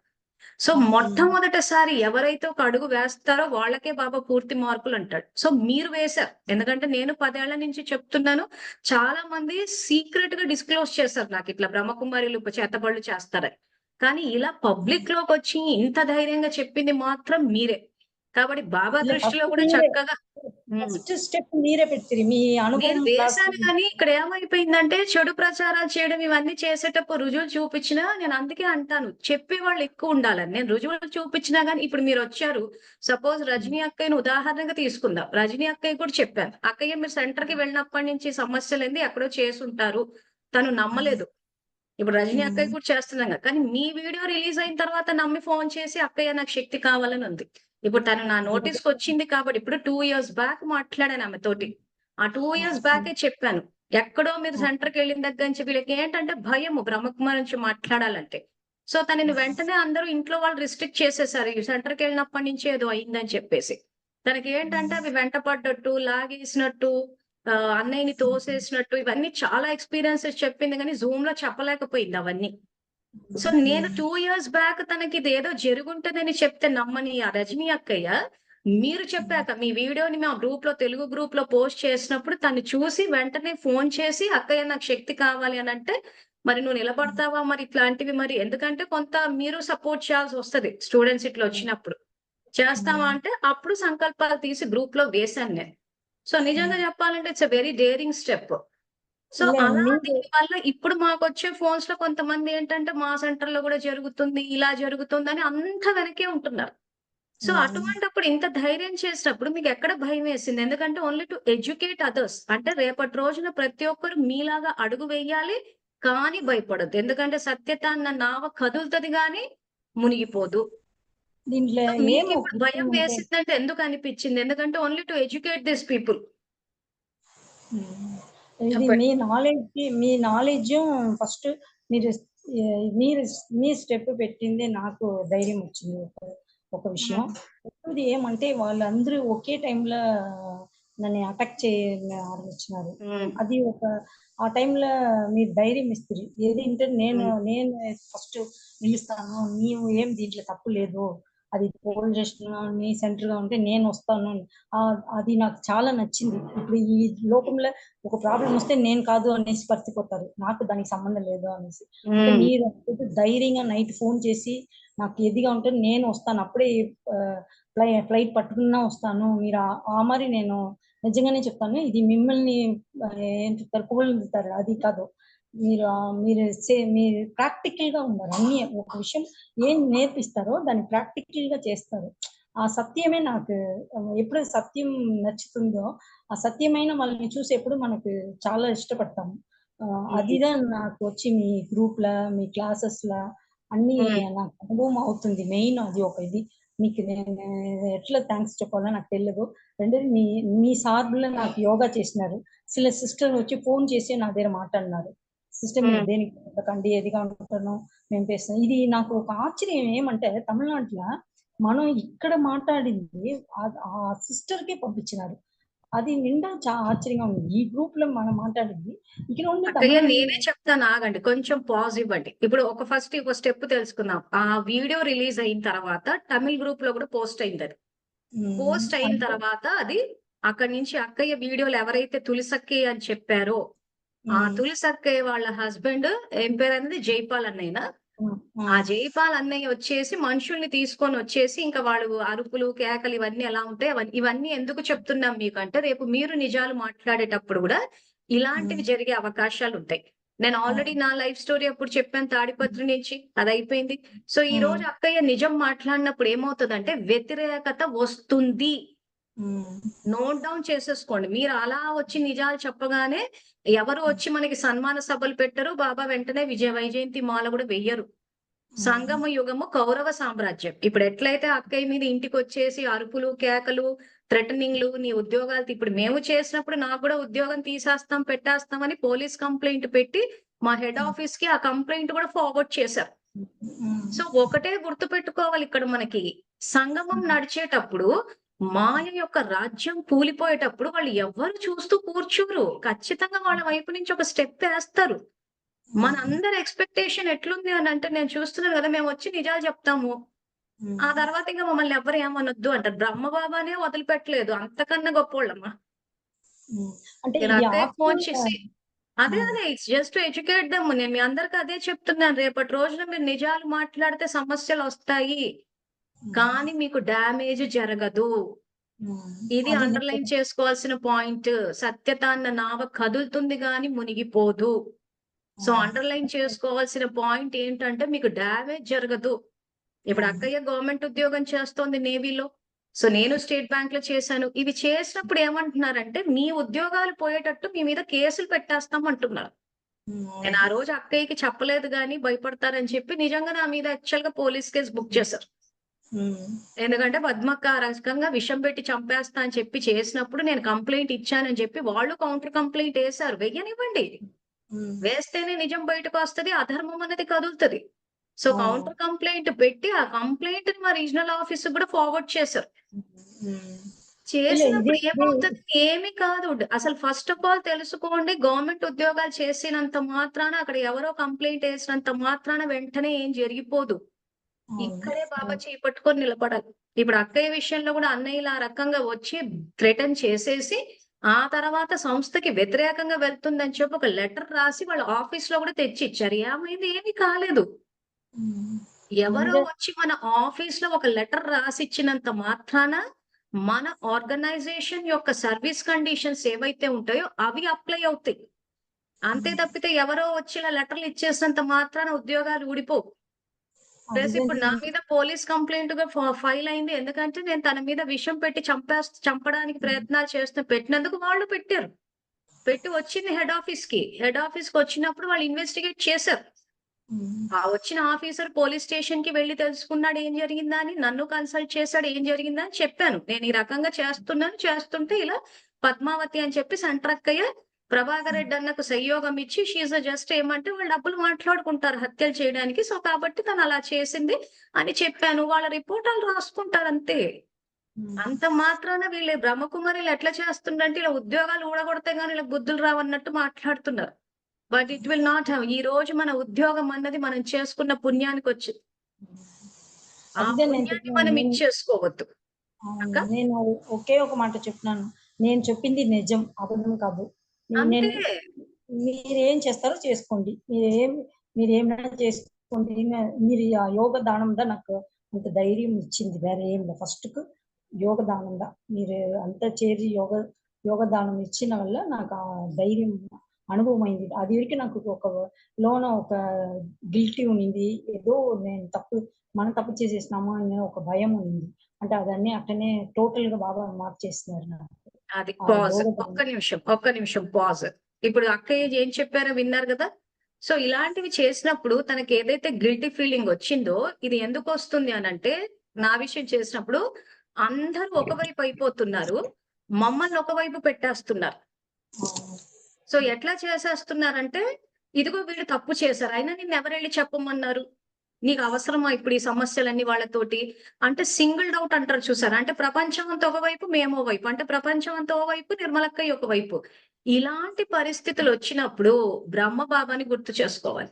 [SPEAKER 1] సో మొట్టమొదటిసారి ఎవరైతే ఒక అడుగు వేస్తారో వాళ్ళకే బాబా పూర్తి మార్కులు అంటాడు. సో మీరు వేశారు. ఎందుకంటే నేను 10 ఏళ్ల నుంచి చెప్తున్నాను. చాలా మంది సీక్రెట్ గా డిస్క్లోజ్ చేశారు నాకు ఇట్లా బ్రహ్మకుమారిలు చేతబడులు చేస్తారని. కానీ ఇలా పబ్లిక్ లోకి వచ్చి ఇంత ధైర్యంగా చెప్పింది మాత్రం మీరే. కాబట్టి బాబా దృష్టిలో
[SPEAKER 2] ఫస్ట్
[SPEAKER 1] కూడా
[SPEAKER 2] మీరే
[SPEAKER 1] చక్కగా హ్మ్.
[SPEAKER 2] ఫస్ట్ స్టెప్ మీరే పెట్టిరి మీ
[SPEAKER 1] నేను
[SPEAKER 2] అనుభవం
[SPEAKER 1] వేశాను
[SPEAKER 2] ప్రకారం.
[SPEAKER 1] గానీ, ఇక్కడ ఏమైపోయిందంటే, చెడు ప్రచారాలు చేయడం ఇవన్నీ చేసేటప్పుడు రుజువులు చూపించినా నేను అందుకే అంటాను. చెప్పేవాళ్ళు ఎక్కువుండాలని. నేను రుజువులు చూపించినా గానీ, ఇప్పుడు మీరొచ్చారు. సపోజ్ రజనీ అక్కయ్యని ఉదాహరణగా తీసుకుందాం. రజనీ అక్కయ్య కూడా చెప్పాను. అక్కయ్య మీరు సెంటర్‌కి వెళ్ళినప్పటి నుంచి సమస్యలేంది ఎక్కడో చేసుంటారు. తను నమ్మలేదు. ఇప్పుడు రజనీ అక్కయ్య కూడా చేస్తున్నాం కదా! కానీ మీ వీడియో రిలీజ్ అయిన తర్వాత నమ్మి ఫోను చేసి, "అక్కయ్య నాకు శక్తి కావాలని" ఉంది. ఇప్పుడు తను నా నోటీస్‌కొచ్చింది కాబట్టి ఇప్పుడు 2 ఇయర్స్ బ్యాక్ మాట్లాడాను ఆమెతోటి. ఆ 2 ఇయర్స్ బ్యాకే చెప్పాను. ఎక్కడో మీరు సెంటర్‌కెళ్ళిన దగ్గర నుంచి వీళ్ళకేంటంటే భయము బ్రహ్మకుమారి నుంచి మాట్లాడాలంటే. సో తనని వెంటనే అందరూ ఇంట్లో వాళ్ళు రిస్ట్రిక్ట్ చేసేసారు. ఈ సెంటర్‌కెళ్ళినప్పటి నుంచి ఏదో అయిందని చెప్పేసి. తనకేంటంటే అవి వెంటపడ్డట్టు, లాగేసినట్టు, అన్నయ్యని తోసేసినట్టు ఇవన్నీ చాలా ఎక్స్‌పీరియన్సెస్ చెప్పింది గానీ జూమ్‌లో చెప్పలేకపోయింది అవన్నీ. సో నేను 2 ఇయర్స్ బ్యాక్ తనకి ఇదేదో జరుగుంటదని చెప్తే నమ్మని ఆ రజనీ అక్కయ్య, మీరు చెప్పాక మీ వీడియోని మా గ్రూప్‌లో తెలుగు గ్రూప్‌లో పోస్ట్ చేసినప్పుడు తను చూసి వెంటనే ఫోను చేసి, "అక్కయ్య నాకు శక్తి కావాలి" అనంటే, మరి నువ్వు నిలబడతావా మరి ఇట్లాంటివి మరి? ఎందుకంటే కొంత మీరు సపోర్ట్ చేయాల్సొస్తది స్టూడెంట్స్ ఇట్లా వచ్చినప్పుడు. చేస్తావా అంటే అప్పుడు సంకల్పాలు తీసి గ్రూప్‌లో వేశాను నేను. సో నిజంగా చెప్పాలంటే it's a very daring step. So అలా
[SPEAKER 2] మీరు
[SPEAKER 1] దీనివల్ల ఇప్పుడు మాకొచ్చే ఫోన్స్‌లో కొంతమంది ఏంటంటే, మా సెంటర్‌లో గూడా జరుగుతుంది, ఇలా జరుగుతుందని అంతా వెనకే ఉంటున్నారు. సో అటువంటప్పుడు ఇంత ధైర్యం చేసినప్పుడు మీకెక్కడ భయమేసింది? ఎందుకంటే ఓన్లీ టు ఎడ్యుకేట్ అదర్స్. అంటే రేపటి రోజున ప్రతి ఒక్కరు మీలాగా అడుగు వెయ్యాలి, కానీ భయపడొద్దు. ఎందుకంటే సత్యత అన్న నావ కదులుతది గానీ మునిగిపోదు.
[SPEAKER 2] దీంట్లో
[SPEAKER 1] సో
[SPEAKER 2] ఏం ఒక
[SPEAKER 1] మీకిప్పుడు భయం
[SPEAKER 2] విషయం అంటే
[SPEAKER 1] వేసిందంటే ఎందుకనిపిచ్చింది? ఎందుకంటే only to educate these people.
[SPEAKER 2] Um, ఇది
[SPEAKER 1] చెప్పండి.
[SPEAKER 2] మీ నాలెడ్జ్ ఫస్ట్ మీరు మీరు మీ స్టెప్ పెట్టిందే నాకు ధైర్యం వచ్చింది. ఒక విషయం.
[SPEAKER 1] హ్మ్.
[SPEAKER 2] రెండోది ఏమంటే వాళ్ళందరూ ఒకే టైంలో నన్ను అటాక్ ఆరంభించినారు.
[SPEAKER 1] హ్మ్.
[SPEAKER 2] అది ఆ టైంలో మీరు ధైర్యం ఇస్తారు. ఏదంటే నేను
[SPEAKER 1] హ్మ్.
[SPEAKER 2] నేను ఫస్ట్ నిలుస్తాను. నీవు ఏం దీంట్లో తప్పు లేదు. అది పోలీస్ స్టేషన్ నీ సెంటర్‌గా ఉంటే నేను వస్తాను. అది నాకు చాలా నచ్చింది. ఇప్పుడు ఈ లోకంలో ఒక ప్రాబ్లమ్ వస్తే నేను కాదు అనేసి పరిచిపోతారు. నాకు దానికి సంబంధం లేదు అనేసి. అంటే
[SPEAKER 1] హ్మ్.
[SPEAKER 2] మీరు ధైర్యంగా నైట్ ఫోన్ చేసి నాకు ఎదిగా ఉంటే నేను వస్తాను. అప్పుడే ఫ్లైట్ పట్టుకున్నా వస్తాను. మీరు ఆ మరి నేను నిజంగానే చెప్తాను. ఇది మిమ్మల్ని ఏం చెప్తారు పొగుడుతారు అది కాదు. మీరు ప్రాక్టికల్‌గా ఉన్నారు. అన్నీ ఒక విషయం ఏం నేర్పిస్తారో దాన్ని ప్రాక్టికల్‌గా చేస్తారు. ఆ సత్యమే నాకు ఎప్పుడు సత్యం నచ్చుతుందో, ఆ సత్యమైన వాళ్ళని చూసి ఎప్పుడు మనకు చాలా ఇష్టపడతాము.
[SPEAKER 1] హ్మ్.
[SPEAKER 2] అదిదా నాకు వచ్చి మీ గ్రూప్‌లా, మీ క్లాసెస్‌లా అన్నీ
[SPEAKER 1] హ్మ్.
[SPEAKER 2] నాకు అనుభవం అవుతుంది. మెయిన్ అది ఒక ఇది. మీకు నేను ఎట్లా థాంక్స్ చెప్పాలో నాకు తెలీదు. రెండోది మీ సార్లు నాకు యోగా చేసినారు. సిస్టర్ వచ్చి ఫోను చేసి నా దగ్గర మాట్లాడినారు. సిస్టర్ మీరు
[SPEAKER 1] హ్మ్.
[SPEAKER 2] దేనికి భయపడకండి, ఎదిగా ఉంటాను. మేము చేస్తాం. ఇది నాకు ఒక ఆశ్చర్యం ఏమంటే తమిళనాడుల మనం ఇక్కడ మాట్లాడింది ఆ సిస్టర్‌కే పంపించినారు. అది నిండా ఆశ్చర్యంగా ఉంది. ఈ గ్రూప్‌లో మనం మాట్లాడింది ఇక్కడ ఉండి
[SPEAKER 1] అక్కయ్య
[SPEAKER 2] తమిళనాడు
[SPEAKER 1] నేనే చెప్తాను ఆగండి. కొంచెం పాజ్ ఇవ్వండి. ఇప్పుడు ఒక స్టెప్ తెలుసుకుందాం. ఆ వీడియో రిలీజ్ అయిన తర్వాత తమిళ్ గ్రూప్‌లో కూడా పోస్ట్ అయిందది. పోస్ట్ అయిన
[SPEAKER 2] అంటే
[SPEAKER 1] తర్వాత అది అక్కడి నుంచి అక్కయ్య వీడియోలు ఎవరైతే తులసక్కయ్య అని చెప్పారో, ఆ
[SPEAKER 2] హ్మ్.
[SPEAKER 1] తులసక్కయ్య వాళ్ళ హస్బెండ్ ఏం పేరన్నది జైపాల్ అన్నయ్యనా? ఆ
[SPEAKER 2] ఆ!
[SPEAKER 1] జైపాల్ అన్నయ్య వచ్చేసి మనుషుల్ని తీసుకొనొచ్చేసి ఇంక వాళ్ళు అరుపులు, కేకలు ఇవన్నీ ఎలా ఉంటాయి ఇవన్నీ ఎందుకు చెప్తున్నాం మీకంటే రేపు మీరు నిజాలు మాట్లాడేటప్పుడు గూడా
[SPEAKER 2] హ్మ్.
[SPEAKER 1] ఇలాంటివి జరిగే అవకాశాలుంటాయి. నేను ఆల్రెడీ
[SPEAKER 2] అవును.
[SPEAKER 1] నా లైఫ్ స్టోరీ అప్పుడు చెప్పాను తాడిపత్రి నుంచి. అదయిపోయింది. సో,
[SPEAKER 2] హ్మ్.
[SPEAKER 1] ఈరోజు అక్కయ్య నిజం మాట్లాడినప్పుడు ఏమవుతదంటే వ్యతిరేకత వస్తుంది.
[SPEAKER 2] హ్మ్.
[SPEAKER 1] నోట్ డౌన్ చేసేసుకోండి. మీరు అలా వచ్చి నిజాలు చెప్పగానే ఎవరు వచ్చి మనకి సన్మాన సభలు పెట్టరు. బాబా వెంటనే వైజయంతి మాల గూడా వెయ్యరు.
[SPEAKER 2] హ్మ్.
[SPEAKER 1] సంగమ యుగము కౌరవ సామ్రాజ్యం. ఇప్పుడెట్లయితే అక్కయ్య మీద ఇంటికొచ్చేసి అరుపులు, కేకలు, థ్రెటనింగ్‌లు నీ ఉద్యోగాలు ఇప్పుడు మేము చేసినప్పుడు నాకు గూడా ఉద్యోగం తీసేస్తాం, పెట్టేస్తామని పోలీస్ కంప్లెయింట్ పెట్టి మా హెడ్
[SPEAKER 2] హ్మ్.
[SPEAKER 1] ఆఫీస్‌కి ఆ కంప్లెయింట్ గూడా ఫార్వర్డ్ చేశారు.
[SPEAKER 2] హ్మ్.
[SPEAKER 1] సో, ఒకటే గుర్తుపెట్టుకోవాలి ఇక్కడ మనకి. సంగమం
[SPEAKER 2] హ్మ్.
[SPEAKER 1] నడిచేటప్పుడు మాయ యొక్క రాజ్యం కూలిపోయేటప్పుడు వాళ్ళు ఎవ్వరు చూస్తూ కూర్చోరు. ఖచ్చితంగా వాళ్ళ వైపు నుంచి ఒక స్టెప్ ఏస్తారు.
[SPEAKER 2] హ్మ్.
[SPEAKER 1] మనందరి ఎక్స్‌పెక్టేషన్ ఎట్లుంది అనంటే నేను చూస్తున్నాను గదా! మేమొచ్చి నిజాలు జెప్తాము. ఆ
[SPEAKER 2] హ్మ్.
[SPEAKER 1] తర్వాత ఇంక మమ్మల్ని ఎవ్వరు ఏమనొద్దు అంటారు. బ్రహ్మబాబానే వదిలిపెట్టలేదు. అంతకన్నా గొప్పోళ్ళమా.
[SPEAKER 2] హ్మ్. అంటే
[SPEAKER 1] నేను
[SPEAKER 2] ఇది
[SPEAKER 1] అక్కయ్యకి ఫోను
[SPEAKER 2] ఆప్షనల్‌గా
[SPEAKER 1] చేసి
[SPEAKER 2] హ్మ్.
[SPEAKER 1] అదే it's just to educate them. నేను మీ అందరికి అదే చెప్తున్నాను. రేపటి రోజున మీరు నిజాలు మాట్లాడితే సమస్యలొస్తాయి.
[SPEAKER 2] హ్మ్.
[SPEAKER 1] కానీ మీకు డ్యామేజ్ జరగదు.
[SPEAKER 2] హ్మ్.
[SPEAKER 1] ఇది
[SPEAKER 2] అది
[SPEAKER 1] అండర్‌లైన్
[SPEAKER 2] నిజమే.
[SPEAKER 1] చేసుకోవాల్సిన పాయింట్. సత్యత అన్న నావ కదులుతుంది గానీ మునిగిపోదు. సో,
[SPEAKER 2] హ్మ్.
[SPEAKER 1] అండర్‌లైన్ చేసుకోవాల్సిన పాయింట్ ఏంటంటే మీకు డ్యామేజ్ జరగదు. ఇప్పుడు
[SPEAKER 2] హ్మ్.
[SPEAKER 1] అక్కయ్య గవర్నమెంట్ ఉద్యోగం చేస్తోంది నేవీలో. సో, నేను స్టేట్ బ్యాంక్‌లో చేశాను. ఇవి చేసినప్పుడు ఏమంటున్నారంటే, మీ ఉద్యోగాలు పోయేటట్టు మీ మీద కేసులు పెట్టేస్తాం అంటున్నారు.
[SPEAKER 2] హ్మ్.
[SPEAKER 1] నేను
[SPEAKER 2] అవును.
[SPEAKER 1] ఆ రోజు అక్కయ్యకి చెప్పలేదు గానీ భయపడతారని చెప్పి నిజంగా నా మీద యాక్చువల్‌గా పోలీస్ కేస్ బుక్ చేశారు.
[SPEAKER 2] హ్మ్.
[SPEAKER 1] ఎందుకంటే పద్మక్క ఆ రకంగా విషం పెట్టి చంపేస్తా అని చెప్పి చేసినప్పుడు నేను కంప్లెయింట్ ఇచ్చానని చెప్పి వాళ్ళు కౌంటర్ కంప్లెయింట్ ఏసారు. వెయ్యనివ్వండి.
[SPEAKER 2] హ్మ్.
[SPEAKER 1] వేస్తేనే నిజం బయటకొస్తది. అధర్మం అనేది కదులుతది. సో,
[SPEAKER 2] అవును.
[SPEAKER 1] కౌంటర్ కంప్లెయింట్ పెట్టి ఆ కంప్లెయింట్‌ని మా రీజనల్ ఆఫీస్‌కి కూడా ఫార్వర్డ్ చేశారు.
[SPEAKER 2] హ్మ్. ఇలా ఇదే
[SPEAKER 1] చేసినప్పుడు
[SPEAKER 2] ఇదే
[SPEAKER 1] ఏమవుతది? ఏమి కాదు. అసలు ఫస్ట్ ఆఫ్ ఆల్ తెలుసుకోండి గవర్నమెంట్ ఉద్యోగాలు చేసినంత మాత్రాన అక్కడ ఎవరో కంప్లెయింట్ ఏసినంత మాత్రాన వెంటనే ఏం జరిగిపోదు.
[SPEAKER 2] అవును.
[SPEAKER 1] ఇక్కడే బాబా
[SPEAKER 2] అవును.
[SPEAKER 1] చేయి పట్టుకొని నిలబడాలి. ఇప్పుడు అక్కయ్య విషయంలో గూడా అన్నయ్యలు ఆ రకంగా వచ్చి థ్రెటన్ చేసేసి, ఆ తర్వాత సంస్థకి వ్యతిరేకంగా వెళ్తుందని చెప్పి ఒక లెటర్ రాసి వాళ్ళ ఆఫీస్‌లో గూడా తెచ్చిచ్చారు. ఏమైంది? ఏమి కాలేదు.
[SPEAKER 2] హ్మ్.
[SPEAKER 1] ఎవరో
[SPEAKER 2] ముందే
[SPEAKER 1] వచ్చి మన ఆఫీస్‌లో ఒక లెటర్ రాసిచ్చినంత మాత్రాన, మన ఆర్గనైజేషన్ యొక్క సర్విస్ కండిషన్స్ ఏవైతే ఉంటాయో అవి అప్లై అవుతాయి. అంతే
[SPEAKER 2] హ్మ్.
[SPEAKER 1] తప్పితే ఎవరో వచ్చి ఇలా లెటర్‌లు ఇచ్చేసినంత మాత్రాన ఉద్యోగాలు ఊడిపోవు. ప్లస్
[SPEAKER 2] అదిదే
[SPEAKER 1] ఇప్పుడు నా మీద పోలీస్ కంప్లెయింట్‌గా ఫైల్ అయింది. ఎందుకంటే నేను తన మీద విషం పెట్టి చంపడానికి ప్రయత్నాలు పెట్టినందుకు వాళ్ళు పెట్టారు. పెట్టి వచ్చింది హెడ్ ఆఫీస్‌కి. హెడ్ ఆఫీస్‌కొచ్చినప్పుడు వాళ్ళు ఇన్వెస్టిగేట్ చేశారు.
[SPEAKER 2] హ్మ్.
[SPEAKER 1] ఆ వచ్చిన ఆఫీసర్ పోలీస్ స్టేషన్‌కి వెళ్లి తెలుసుకున్నాడు ఏం జరిగిందా అని. నన్ను కన్సల్ట్ చేసాడు ఏం జరిగిందని చెప్పాను. నేను ఈ రకంగా చేస్తున్నాను. చేస్తుంటే ఇలా పద్మావతి అని చెప్పి సెంటర్ అక్కయ్య ప్రభాకర్ రెడ్డి అన్నకు సంయోగం ఇచ్చి షీ ఈస్ జస్ట్ ఏమంటే వాళ్ళు డబ్బులు మాట్లాడుకుంటారు హత్యలు చేయడానికి. సో, కాబట్టి తను అలా చేసింది అని చెప్పాను. వాళ్ళ రిపోర్ట్ ఆళ్ళు రాసుకుంటారంతే.
[SPEAKER 2] హ్మ్.
[SPEAKER 1] అంత మాత్రాన వీళ్ళు బ్రహ్మకుమారిలు ఎట్లా చేస్తుండ్రంటే ఇలా ఉద్యోగాలు ఊడగొడితే గాని ఈళ్ళకి బుద్ధులు రావన్నట్టు మాట్లాడుతున్నారు. But it will not have. ఈ రోజు మన ఉద్యోగం అన్నది మనం చేసుకున్న పుణ్యానికొచ్చింది. ఆ
[SPEAKER 2] అదిదే నేను
[SPEAKER 1] పుణ్యాన్ని
[SPEAKER 2] చెప్పినాను.
[SPEAKER 1] మనం ఇచ్చేసుకోవద్దు.
[SPEAKER 2] అవును.
[SPEAKER 1] అక్క
[SPEAKER 2] నేను ఒకే ఒక మాట చెప్తున్నాను. నేను చెప్పింది నిజం. అబద్ధం కాదు. నేను
[SPEAKER 1] అంతే.
[SPEAKER 2] మీరేం చేస్తారో చేసుకోండి. మీరేమైనా చేసుకోండి. మీరు ఆ యోగ దానం నాకు అంత ధైర్యం ఇచ్చింది. వేరే ఏం లేదు. ఫస్ట్‌కు యోగ దానం మీరు అంతా చేరి యోగ దానం ఇచ్చిన వల్ల నాకు ఆ ధైర్యం అనుభవమైంది. అది వరకు నాకు ఒక లోన ఒక గిల్టీ ఉన్నింది. ఏదో నేను మనం తప్పు చేసేసినామా అనే ఒక భయం ఉన్నింది. అంటే అవన్నీ అట్టనే టోటల్ గా బాగా మార్చేస్తున్నారు నాకు.
[SPEAKER 1] అది
[SPEAKER 2] ఆ
[SPEAKER 1] పాజ్.
[SPEAKER 2] యోగ
[SPEAKER 1] ఒక్క నిమిషం పాజ్. ఇప్పుడు అక్కయ్య ఏం చెప్పారో విన్నారు కదా! సో, ఇలాంటివి చేసినప్పుడు తనకి ఏదైతే గిల్టీ ఫీలింగ్ వచ్చిందో, ఇది ఎందుకు వస్తుంది అనంటే, నా విషయం చేసినప్పుడు అందరూ ఒకవైపు అయిపోతున్నారు. మమ్మల్ని ఒకవైపు పెట్టేస్తున్నారు. సో, ఎట్లా చేసేస్తున్నారంటే, ఇదిగో వీళ్ళు తప్పు చేశారు. అయినా నిన్నెవరెళ్లి చెప్పమన్నారు? నీకు అవసరమా ఇప్పుడు ఈ సమస్యలన్నీ వాళ్ళతోటి? అంటే సింగిల్డ్ ఔట్ అంటారు చూసారా? అంటే ప్రపంచం అంతా ఒకవైపు, మేమో వైపు. అంటే ప్రపంచం అంతా ఓవైపు, నిర్మలక్కయ్య ఒకవైపు. ఇలాంటి పరిస్థితులొచ్చినప్పుడు బ్రహ్మ బాబాని గుర్తు చేసుకోవాలి.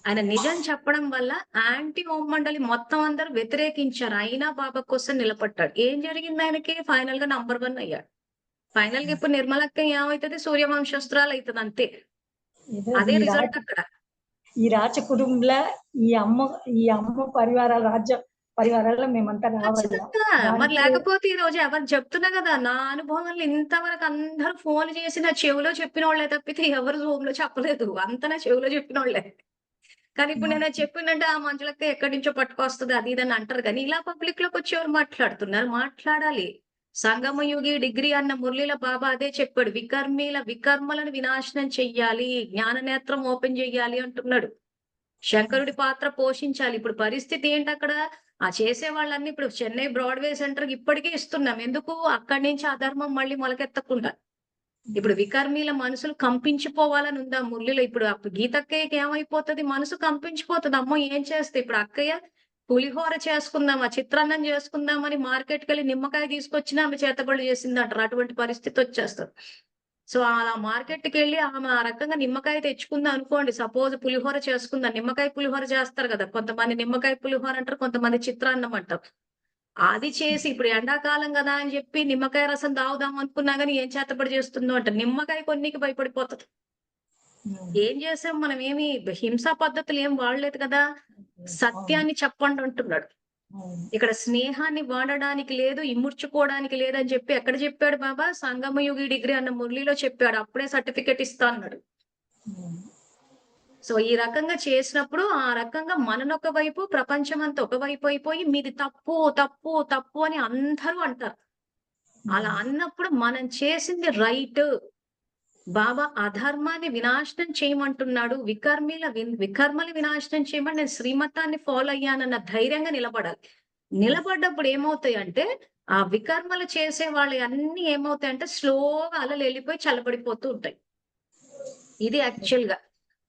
[SPEAKER 1] ఆయన నిజం చెప్పడం వల్ల యాంటీ ఓం మండలి మొత్తం అందరూ వ్యతిరేకించారు. అయినా బాబా కోసం నిలబడ్డాడు. ఏం జరిగింది ఆయనకి? ఫైనల్‌గా నంబర్ 1 అయ్యాడు. ఫైనల్‌గా ఇప్పుడు నిర్మలక్కయ్య ఏమైతది? సూర్యవంశస్తురాలయితది అంతే.
[SPEAKER 2] ఏదో
[SPEAKER 1] అదే రిజల్ట్ అక్కడ.
[SPEAKER 2] ఈ రాజ కుటుంబంల ఈ అమ్మ రాజ్య పరివారాల్లో మేమంతా రావాల.
[SPEAKER 1] ఖచ్చితంగా. మరి
[SPEAKER 2] దానికి
[SPEAKER 1] లేకపోతే ఈరోజు ఎవరు చెప్తున్నా గదా! నా అనుభవంలో ఇంతవరకు అందరూ ఫోన్‌లు చేసి నా చెవిలో చెప్పినోళ్ళే తప్పితే ఎవరు జూమ్‌లో చెప్పలేదు. అంతా నా చెవిలో చెప్పినోళ్ళే. కానీ ఇప్పుడు నేను అది చెప్పిందంటే, ఆ మంజులక్క ఎక్కడి నుంచో పట్టుకొస్తది అది ఇది అని అంటారు గానీ, ఇలా పబ్లిక్‌లోకొచ్చి ఎవరు మాట్లాడుతున్నారు? మాట్లాడాలి. సంగమయుగి డిగ్రీ అన్న మురళీల బాబా అదే చెప్పాడు. వికర్మలను వినాశనం చెయ్యాలి. జ్ఞాననేత్రం ఓపెన్ చెయ్యాలి అంటున్నాడు. శంకరుడి పాత్ర పోషించాలి. ఇప్పుడు పరిస్థితి ఏంటక్కడ? ఆ చేసేవాళ్ళన్నీ ఇప్పుడు చెన్నై బ్రాడ్‌వే సెంటర్‌కి ఇప్పటికే ఇస్తున్నాం. ఎందుకు? అక్కడి నుంచి అధర్మం మళ్ళీ మొలకెత్తకుండా. ఇప్పుడు వికర్మీల మనసులు కంపించిపోవాలని ఉందా మురళిలో? ఇప్పుడు గీతక్కయ్యకి ఏమైపోతది? మనసు కంపించిపోతది. అమ్మో! ఏం చేస్తే ఇప్పుడు అక్కయ్య పులిహోర చేసుకుందామా, చిత్రాన్నం చేసుకుందామని మార్కెట్‌కెళ్ళి నిమ్మకాయ తీసుకొచ్చినా ఆమె చేతబడులు చేసిందంటారు. అటువంటి పరిస్థితొచ్చేస్తది. సో, అలా మార్కెట్‌కెళ్ళి ఆమె ఆ రకంగా నిమ్మకాయ తెచ్చుకుంది అనుకోండి. సపోజ్ పులిహోర చేసుకుందా. నిమ్మకాయ పులిహోర చేస్తారు గదా! కొంతమంది నిమ్మకాయ పులిహోర అంటారు. కొంతమంది చిత్రాన్నం అంటారు. అది చేసి ఇప్పుడు ఎండాకాలం గదా అని జెప్పి నిమ్మకాయ రసం తాగుదాం అనుకున్నా గాని ఏం చేతబడి చేస్తుందో అంట. నిమ్మకాయ కొన్నికి భయపడిపోతది. ఏం చేసాం మనం ఏమి హింసా పద్ధతులు ఏం వాడలేదు కదా! సత్యాన్ని చెప్పండి అంటున్నాడు. ఇక్కడ స్నేహాన్ని వాడడానికి లేదు, ఇముడ్చుకోవడానికి లేదని చెప్పి ఎక్కడ చెప్పాడు బాబా? సంగమయుగి డిగ్రీ అన్న మురళిలో చెప్పాడు. అప్పుడే సర్టిఫికేట్ ఇస్తా అన్నాడు. సో, ఈ రకంగా చేసినప్పుడు, ఆ రకంగా మననొక వైపు, ప్రపంచమంతా ఒకవైపు అయిపోయి, మీది తప్పు, తప్పు, తప్పు అని అందరూ అంటారు. అలా అన్నప్పుడు మనం చేసింది రైట్. బాబా అధర్మాన్ని వినాశనం చేయమంటున్నాడు. వికర్మలు వినాశనం చేయమని నేను శ్రీమతాన్ని ఫాలో అయ్యానన్న ధైర్యంగా నిలబడాలి. నిలబడ్డప్పుడు ఏమవుతాయంటే, ఆ వికర్మలు చేసే వాళ్ళయన్నీ ఏమవుతాయంటే, స్లోగా అలలెళ్ళిపోయి చల్లబడిపోతూ ఉంటాయి. ఇది యాక్చువల్‌గా.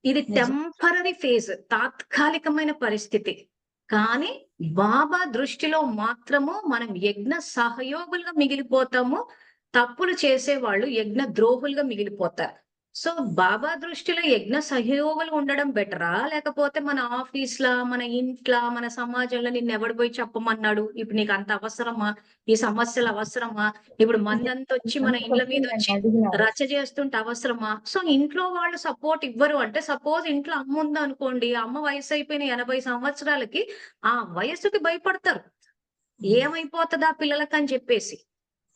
[SPEAKER 1] ఇది
[SPEAKER 2] నిజం.
[SPEAKER 1] Temporary phase. తాత్కాలికమైన పరిస్థితి. కానీ బాబా దృష్టిలో మాత్రము మనం యజ్ఞ సహయోగులుగా మిగిలిపోతాము. తప్పులు చేసేవాళ్ళు యజ్ఞ ద్రోహులుగా మిగిలిపోతారు. సో, బాబా దృష్టిలో యజ్ఞ సహయోగులు ఉండడం బెటరా? లేకపోతే మన ఆఫీస్‌లా, మన ఇంట్లా, మన సమాజంలో నిన్నెవడు పోయి చెప్పమన్నాడు? ఇప్పుడు నీకంత అవసరమా? ఈ సమస్యలు అవసరమా? ఇప్పుడు మందంతొచ్చి మన
[SPEAKER 2] మంచి
[SPEAKER 1] ఇండ్ల
[SPEAKER 2] క్వెషన్ నన్ను
[SPEAKER 1] మీదొచ్చి
[SPEAKER 2] అడిగినారు.
[SPEAKER 1] రచ్చ చేస్తుంటే అవసరమా? సో, ఇంట్లో వాళ్ళు సపోర్ట్ ఇవ్వరు. అంటే సపోజ్ ఇంట్లో అమ్ముందనుకోండి. అమ్మ వయసైపోయిన 80 సంవత్సరాలకి ఆ వయస్సుకి భయపడతారు. ఏమైపోతదా పిల్లలకని చెప్పేసి.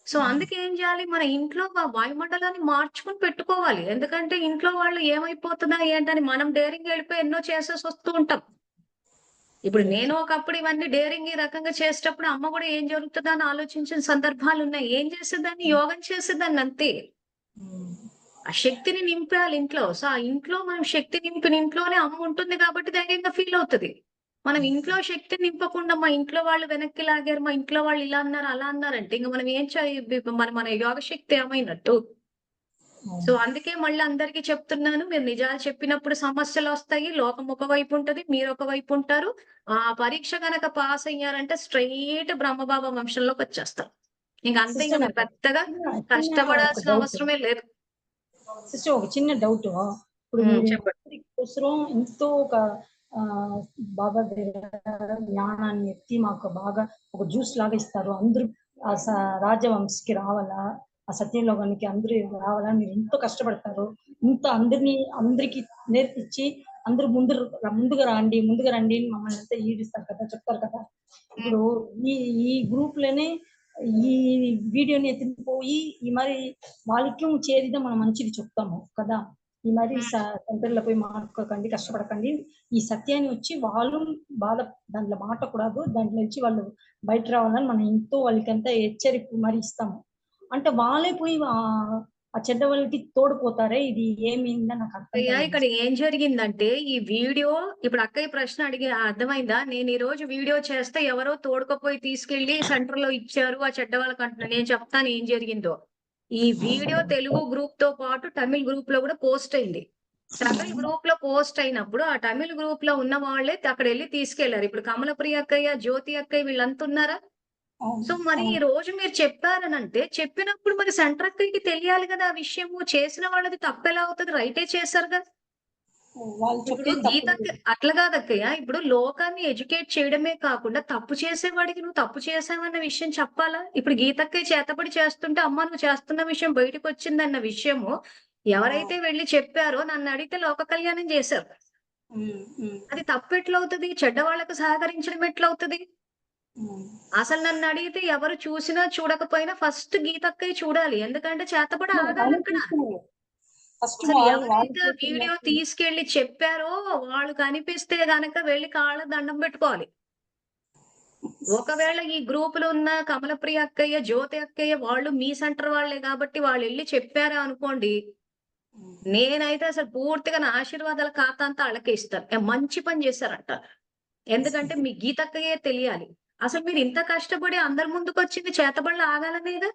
[SPEAKER 1] సో, అందుకే ఏం జేయాలి? మన ఇంట్లో వాయుమండలాన్ని మార్చుకొని పెట్టుకోవాలి. ఎందుకంటే ఇంట్లో వాళ్ళు ఏమైపోతదా ఏంటని మనం డేరింగ్‌గా ఎళ్ళిపోయి ఎన్నో చేసేసొస్తూ ఉంటాం. ఇప్పుడు నేను ఒకప్పుడు ఇవన్నీ డేరింగ్ ఈ రకంగా చేసేటప్పుడు అమ్మ గూడా ఏం జరుగుతదా అని ఆలోచించిన సందర్భాలున్నాయి. ఏం చేసేదాన్ని? యోగం చేసేదాన్నంతే. ఆ శక్తిని నింపాలి ఇంట్లో. సో, ఆ ఇంట్లో మనం శక్తి నింపిన ఇంట్లోనే అమ్మ ఉంటుంది కాబట్టి ధైర్యంగా ఫీల్ అవుతది. మనం ఇంట్లో శక్తి నింపకుండా మా ఇంట్లో వాళ్ళు వెనక్కి లాగారు, మా ఇంట్లో వాళ్ళు ఇలా అన్నారు, అలా అన్నారంటే ఇంక మనం ఏం మరి మన యోగ శక్తి ఏమైనట్టు? సో, అందుకే మళ్ళీ అందరికీ చెప్తున్నాను. మీరు నిజాలు చెప్పినప్పుడు సమస్యలొస్తాయి. లోకం ఒకవైపు ఉంటది. మీరొక వైపు ఉంటారు. ఆ పరీక్ష గనక పాస్ అయ్యారంటే స్ట్రెయిట్ బ్రహ్మబాబా వంశంలోకొచ్చేస్తారు. ఇంక అంతే ఇంక
[SPEAKER 2] సిస్టర్
[SPEAKER 1] మీరు
[SPEAKER 2] నాకు
[SPEAKER 1] పెద్దగా
[SPEAKER 2] చిన్న చిన్న ఒక
[SPEAKER 1] కష్టపడాల్సిన
[SPEAKER 2] డౌట్.
[SPEAKER 1] అవసరమే లేదు.
[SPEAKER 2] సిస్టర్ ఒక చిన్న డౌట్. ఇప్పుడు
[SPEAKER 1] హ్మ్.
[SPEAKER 2] మీరు
[SPEAKER 1] చెప్పండి.
[SPEAKER 2] అందరి కోసరం ఎంతో ఒక బాబా దగ్గర జ్ఞానాన్ని ఎత్తి మాకు బాగా ఒక జ్యూస్ లాగా ఇస్తారు. అందరూ ఆ రాజవంశకి రావాలా, ఆ సత్యలోకానికి అందరూ రావాలని మీరు ఎంతో కష్టపడతారు. ఇంత అందరికి నేర్పించి అందరూ ముందుగా రండి అని మమ్మల్ని అంతా ఈడిస్తారు కదా, చెప్తారు కదా.
[SPEAKER 1] హ్మ్.
[SPEAKER 2] ఇప్పుడు ఈ ఈ గ్రూప్‌లోనే ఈ వీడియోని ఎత్తుకుపోయి ఈ మరి వాళ్ళకి చేరితే మనం మంచిది చెప్తాము కదా. ఈ మరి
[SPEAKER 1] ఉమ్.
[SPEAKER 2] సెంటర్లో పోయి మాట్లాడుకోకండి, కష్టపడకండి. ఈ సత్యాన్ని వచ్చి వాళ్ళు బాధ దాంట్లో మాట్లాడకూడదు. దాంట్లో నుంచి వాళ్ళు బయట రావాలని మనం ఎంతో వాళ్ళకంతా హెచ్చరిక మరి ఇస్తాము. అంటే వాళ్ళే పోయి ఆ చెడ్డ వాళ్ళకి తోడుపోతారే, ఇది ఏమైందో నాకు అర్థం
[SPEAKER 1] అయ్యా
[SPEAKER 2] కాలేదు.
[SPEAKER 1] ఇక్కడ ఏం జరిగిందంటే ఈ వీడియో ఇప్పుడు అక్కయ్య ప్రశ్న అడిగి అర్థమైందా? నేను ఈ రోజు వీడియో చేస్తే ఎవరో తోడుకపోయి తీసుకెళ్లి సెంటర్ లో ఇచ్చారు ఆ చెడ్డ వాళ్ళకి అంటున్నా. నేను చెప్తాను ఏం జరిగిందో. ఈ వీడియో తెలుగు గ్రూప్ తో పాటు తమిళ్ గ్రూప్ లో కూడా పోస్ట్ అయింది. తమిళ్ గ్రూప్ లో పోస్ట్ అయినప్పుడు ఆ తమిళ్ గ్రూప్ లో ఉన్న వాళ్ళే అక్కడ వెళ్ళి తీసుకెళ్లారు. ఇప్పుడు కమలప్రియ అక్కయ్య, జ్యోతి అక్కయ్య వీళ్ళంతా ఉన్నారా? సో మరి ఈ రోజు మీరు చెప్పారనంటే చెప్పినప్పుడు మరి సెంటర్ అక్కయ్యకి తెలియాలి కదా ఆ విషయము. చేసిన వాళ్ళది తప్పెలా అవుతుంది? రైటే చేశారు కదా.
[SPEAKER 2] వాళ్ళు
[SPEAKER 1] ఇప్పుడు
[SPEAKER 2] చెప్పేది తప్పు.
[SPEAKER 1] గీతక్క అట్లా కాదక్కయ్య. ఇప్పుడు లోకాన్ని ఎడ్యుకేట్ చేయడమే కాకుండా తప్పు చేసేవాడికి నువ్వు తప్పు చేసావన్న విషయం చెప్పాలా? ఇప్పుడు గీతక్కయ్య చేతబడి చేస్తుంటే అమ్మ నువ్వు చేస్తున్న విషయం బయటకు వచ్చిందన్న విషయము ఎవరైతే వెళ్లి చెప్పారో నన్ను అడిగితే లోక కళ్యాణం చేశారు. అది తప్పు ఎట్లవుతుంది? చెడ్డవాళ్లకు సహకరించడం ఎట్లవుతుంది? అసలు నన్ను అడిగితే ఎవరు చూసినా చూడకపోయినా ఫస్ట్ గీతక్కయ్య చూడాలి. ఎందుకంటే చేతబడి ఆగాలి అక్కడ.
[SPEAKER 2] ఫస్ట్
[SPEAKER 1] అసలు
[SPEAKER 2] వాళ్ళు
[SPEAKER 1] ఎవరైతే ఆ వీడియో తీసుకెళ్లి చెప్పారో వాళ్ళు కనిపిస్తే గనక వెళ్లి కాళ్ళ దండం పెట్టుకోవాలి. ఒకవేళ ఈ గ్రూప్ లో ఉన్న కమలప్రియ అక్కయ్య, జ్యోతి అక్కయ్య వాళ్ళు మీ సెంటర్ వాళ్ళే కాబట్టి వాళ్ళు వెళ్ళి చెప్పారా అనుకోండి, నేనైతే అసలు పూర్తిగా నా ఆశీర్వాదాల ఖాతా అంతా ఆళ్ళకే ఇస్తాను. మంచి పని చేశారంట. ఎందుకంటే మీ గీతక్కయ్యే తెలియాలి. అసలు మీరు ఇంత కష్టపడి అందరి ముందుకొచ్చింది చేతబడులు ఆగాలనేగా.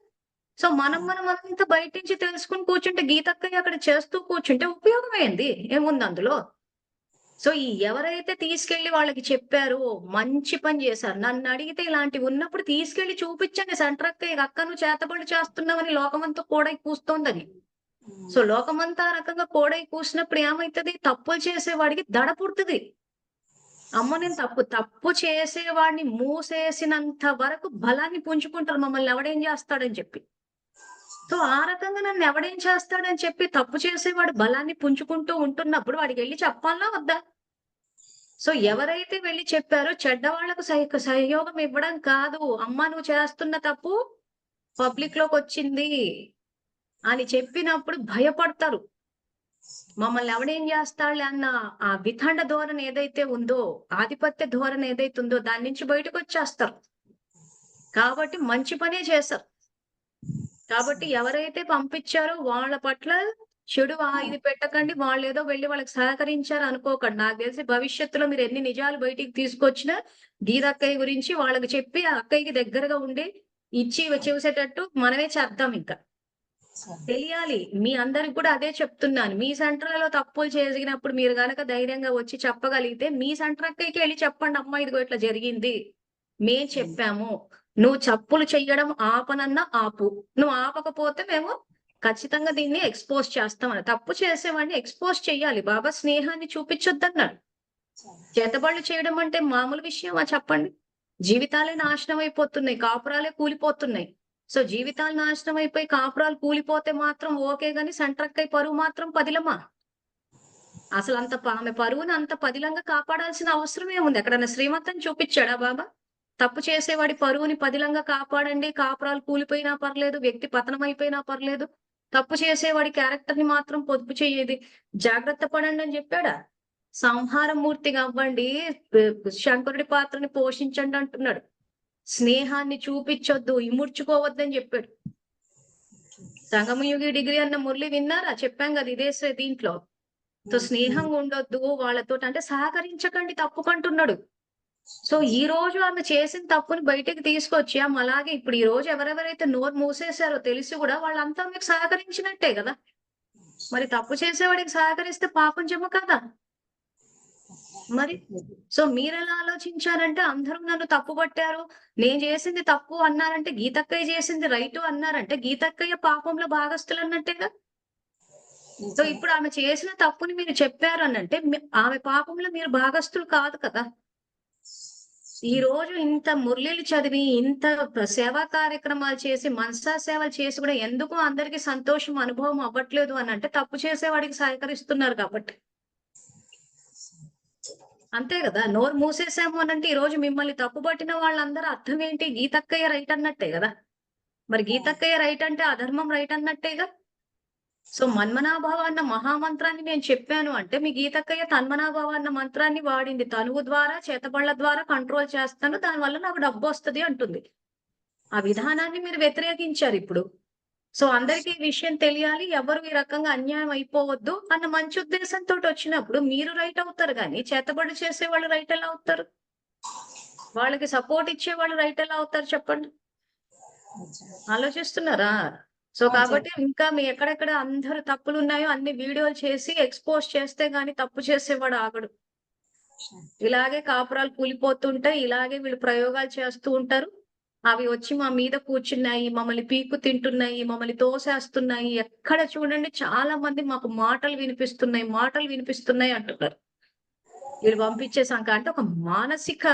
[SPEAKER 1] సో మనంతా బయట నుంచి తెలుసుకొని కూర్చుంటే గీతక్కయ్య అక్కడ చేస్తూ కూర్చుంటే ఉపయోగం ఏంది? ఏముంది అందులో? సో ఈ ఎవరైతే తీసుకెళ్లి వాళ్ళకి చెప్పారో మంచి పని చేశారు. నన్ను అడిగితే ఇలాంటివి ఉన్నప్పుడు తీసుకెళ్లి చూపించండి సెంటర్ అక్కయ్య, అక్క నువ్వు చేతబడి చేస్తున్నావని లోకమంతా కోడై కూస్తోందని. సో లోకమంతా ఆ రకంగా కోడై కూసినప్పుడు ఏమైతది? తప్పులు చేసేవాడికి దడ పుడుతుంది. అమ్మ నేను తప్పు చేసేవాడిని మూసేసినంత వరకు బలాన్ని పుంజుకుంటారు మమ్మల్ని ఎవడేం చేస్తాడని చెప్పి. సో ఆ రకంగా నన్ను ఎవడేం చేస్తాడని చెప్పి తప్పు చేసేవాడు బలాన్ని పుంజుకుంటూ ఉంటున్నప్పుడు వాడికి వెళ్ళి చెప్పాలా వద్దా? సో ఎవరైతే వెళ్లి చెప్పారో చెడ్డవాళ్లకు సహయోగం ఇవ్వడం కాదు. అమ్మ నువ్వు చేస్తున్న తప్పు పబ్లిక్ లోకి వచ్చింది అని చెప్పినప్పుడు భయపడతారు. మమ్మల్ని ఎవడేం చేస్తాడులే అన్న ఆ వితండ ధోరణి ఏదైతే ఉందో, ఆధిపత్య ధోరణి ఏదైతే ఉందో దాని నుంచి బయటకు వచ్చేస్తారు. కాబట్టి మంచి పనే చేశారు. కాబట్టి ఎవరైతే పంపించారో వాళ్ళ పట్ల చెడు ఇది పెట్టకండి. వాళ్ళేదో వెళ్లి వాళ్ళకి సహకరించారు అనుకోకండి. నాకు తెలిసి భవిష్యత్తులో మీరు ఎన్ని నిజాలు బయటికి తీసుకొచ్చినా గీతక్కయ్య గురించి వాళ్ళకి చెప్పి ఆ అక్కయ్యకి దగ్గరగా ఉండి ఇచ్చి చూసేటట్టు మనమే చేద్దాం ఇంకా. తెలియాలి. మీ అందరికి కూడా అదే చెప్తున్నాను. మీ సెంటర్‌లలో తప్పులు జరిగినప్పుడు మీరు గనక ధైర్యంగా వచ్చి చెప్పగలిగితే మీ సెంటర్ అక్కయ్యకి ఎళ్లి చెప్పండి. అమ్మా ఇదిగో ఇట్లా జరిగింది. మేం చెప్పాము. నువ్వు తప్పులు చెయ్యడం ఆపనన్నా ఆపు. నువ్వు ఆపకపోతే మేము ఖచ్చితంగా దీన్ని ఎక్స్‌పోజ్ చేస్తామని. తప్పు చేసేవాడిని ఎక్స్‌పోజ్ చెయ్యాలి. బాబా స్నేహాన్ని చూపించొద్దన్నాడు. చేతబడులు చేయడం అంటే మామూలు విషయమా చెప్పండి? జీవితాలే నాశనం అయిపోతున్నాయి. కాపురాలే కూలిపోతున్నాయి. సో జీవితాలు నాశనం అయిపోయి కాపురాలు కూలిపోతే మాత్రం ఓకే గాని సెంటర్ అక్కయ్య పరువు మాత్రం పదిలమా? అసలంత ఆమె పరువుని అంత పదిలంగా కాపాడాల్సిన అవసరం ఏముంది? ఎక్కడన్నా శ్రీమంతం చూపిచ్చాడా బాబా? తప్పు చేసేవాడి పరువుని పదిలంగా కాపాడండి. కాపురాలు కూలిపోయినా పర్లేదు. వ్యక్తి పతనం అయిపోయినా పర్లేదు. తప్పు చేసేవాడి క్యారెక్టర్‌ని మాత్రం పొదుపు చెయ్యేది. జాగ్రత్త పడండి అని చెప్పాడా? సంహారమూర్తిగా అవ్వండి. శంకరుడి పాత్రని పోషించండి అంటున్నాడు. స్నేహాన్ని చూపిచ్చొద్దు, ఇముడ్చుకోవద్దని చెప్పాడు. సంగమయుగి డిగ్రీ అన్న మురళి విన్నారా? చెప్పాం కదా ఇదే దీంట్లో. సో స్నేహంగా ఉండొద్దు వాళ్ళతోటి అంటే సహకరించకండి తప్పుకంటున్నాడు. సో ఈ రోజు ఆమె చేసిన తప్పుని బయటకి తీసుకొచ్చి ఆమె అలాగే ఇప్పుడు ఈ రోజు ఎవరెవరైతే నోరు మూసేశారో తెలిసి కూడా వాళ్ళంతా మీకు సహకరించినట్టే కదా. మరి తప్పు చేసేవాడికి సహకరిస్తే పాపం జమ కదా మరి. సో మీరెలా ఆలోచించారంటే అందరూ నన్ను తప్పుపట్టారు. నేను చేసింది తప్పు అన్నారంటే గీతక్కయ్య చేసింది రైటు అన్నారంటే గీతక్కయ్య పాపంలో భాగస్తులన్నట్టేగా. సో ఇప్పుడు ఆమె చేసిన తప్పుని మీరు చెప్పారు అనంటే ఆమె పాపంలో మీరు భాగస్తులు కాదు కదా. ఈ రోజు ఇంత మురళీలు చదివి ఇంత సేవా కార్యక్రమాలు చేసి మనసా సేవలు చేసి కూడా ఎందుకు అందరికి సంతోషం అనుభవం అవ్వట్లేదు అని అంటే తప్పు చేసేవాడికి సహకరిస్తున్నారు కాబట్టి. అంతే కదా. నోరు మూసేసాము అనంటే ఈ రోజు మిమ్మల్ని తప్పుపట్టిన వాళ్ళందరూ అర్థం ఏంటి? గీతక్కయ్య రైట్ అన్నట్టే కదా. మరి గీతక్కయ్య రైట్ అంటే అధర్మం రైట్ అన్నట్టేగా. సో మన్మనాభవ అన్న మహామంత్రాన్ని నేను చెప్పాను అంటే మీ గీతక్కయ్య తన్మనాభవ అన్న మంత్రాన్ని వాడింది. తనువు ద్వారా, చేతబళ్ళ ద్వారా కంట్రోల్ చేస్తాను. దానివల్ల నాకు డబ్బొస్తది అంటుంది. ఆ విధానాన్ని మీరు వ్యతిరేకించారు ఇప్పుడు. సో అందరికీ ఈ విషయం తెలియాలి. ఎవరు ఈ రకంగా అన్యాయం అయిపోవద్దు అన్న మంచి ఉద్దేశంతోటి వచ్చినప్పుడు మీరు రైట్ అవుతారు గానీ, చేతబడి చేసేవాళ్ళు రైట్ ఎలా అవుతారు? వాళ్ళకి సపోర్ట్ ఇచ్చేవాళ్ళు రైట్ ఎలా అవుతారు చెప్పండి? ఆలోచిస్తున్నారా? సో కాబట్టి ఇంకా మీ ఎక్కడెక్కడ అందరు తప్పులున్నాయో అన్ని వీడియోలు చేసి ఎక్స్‌పోజ్ చేస్తే గాని తప్పు చేసేవాడు ఆగడు. ఇలాగే కాపురాలు కూలిపోతుంటాయి. ఇలాగే వీళ్ళు ప్రయోగాలు చేస్తూ ఉంటారు. అవి వచ్చి మా మీద కూర్చున్నాయి. మమ్మల్ని పీక్కు తింటున్నాయి. మమ్మల్ని తోసేస్తున్నాయి. ఎక్కడ చూడండి చాలా మంది మాకు మాటలు వినిపిస్తున్నాయి. మాటలు వినిపిస్తున్నాయి అంటున్నారు. వీళ్ళు పంపించే అంటే ఒక మానసిక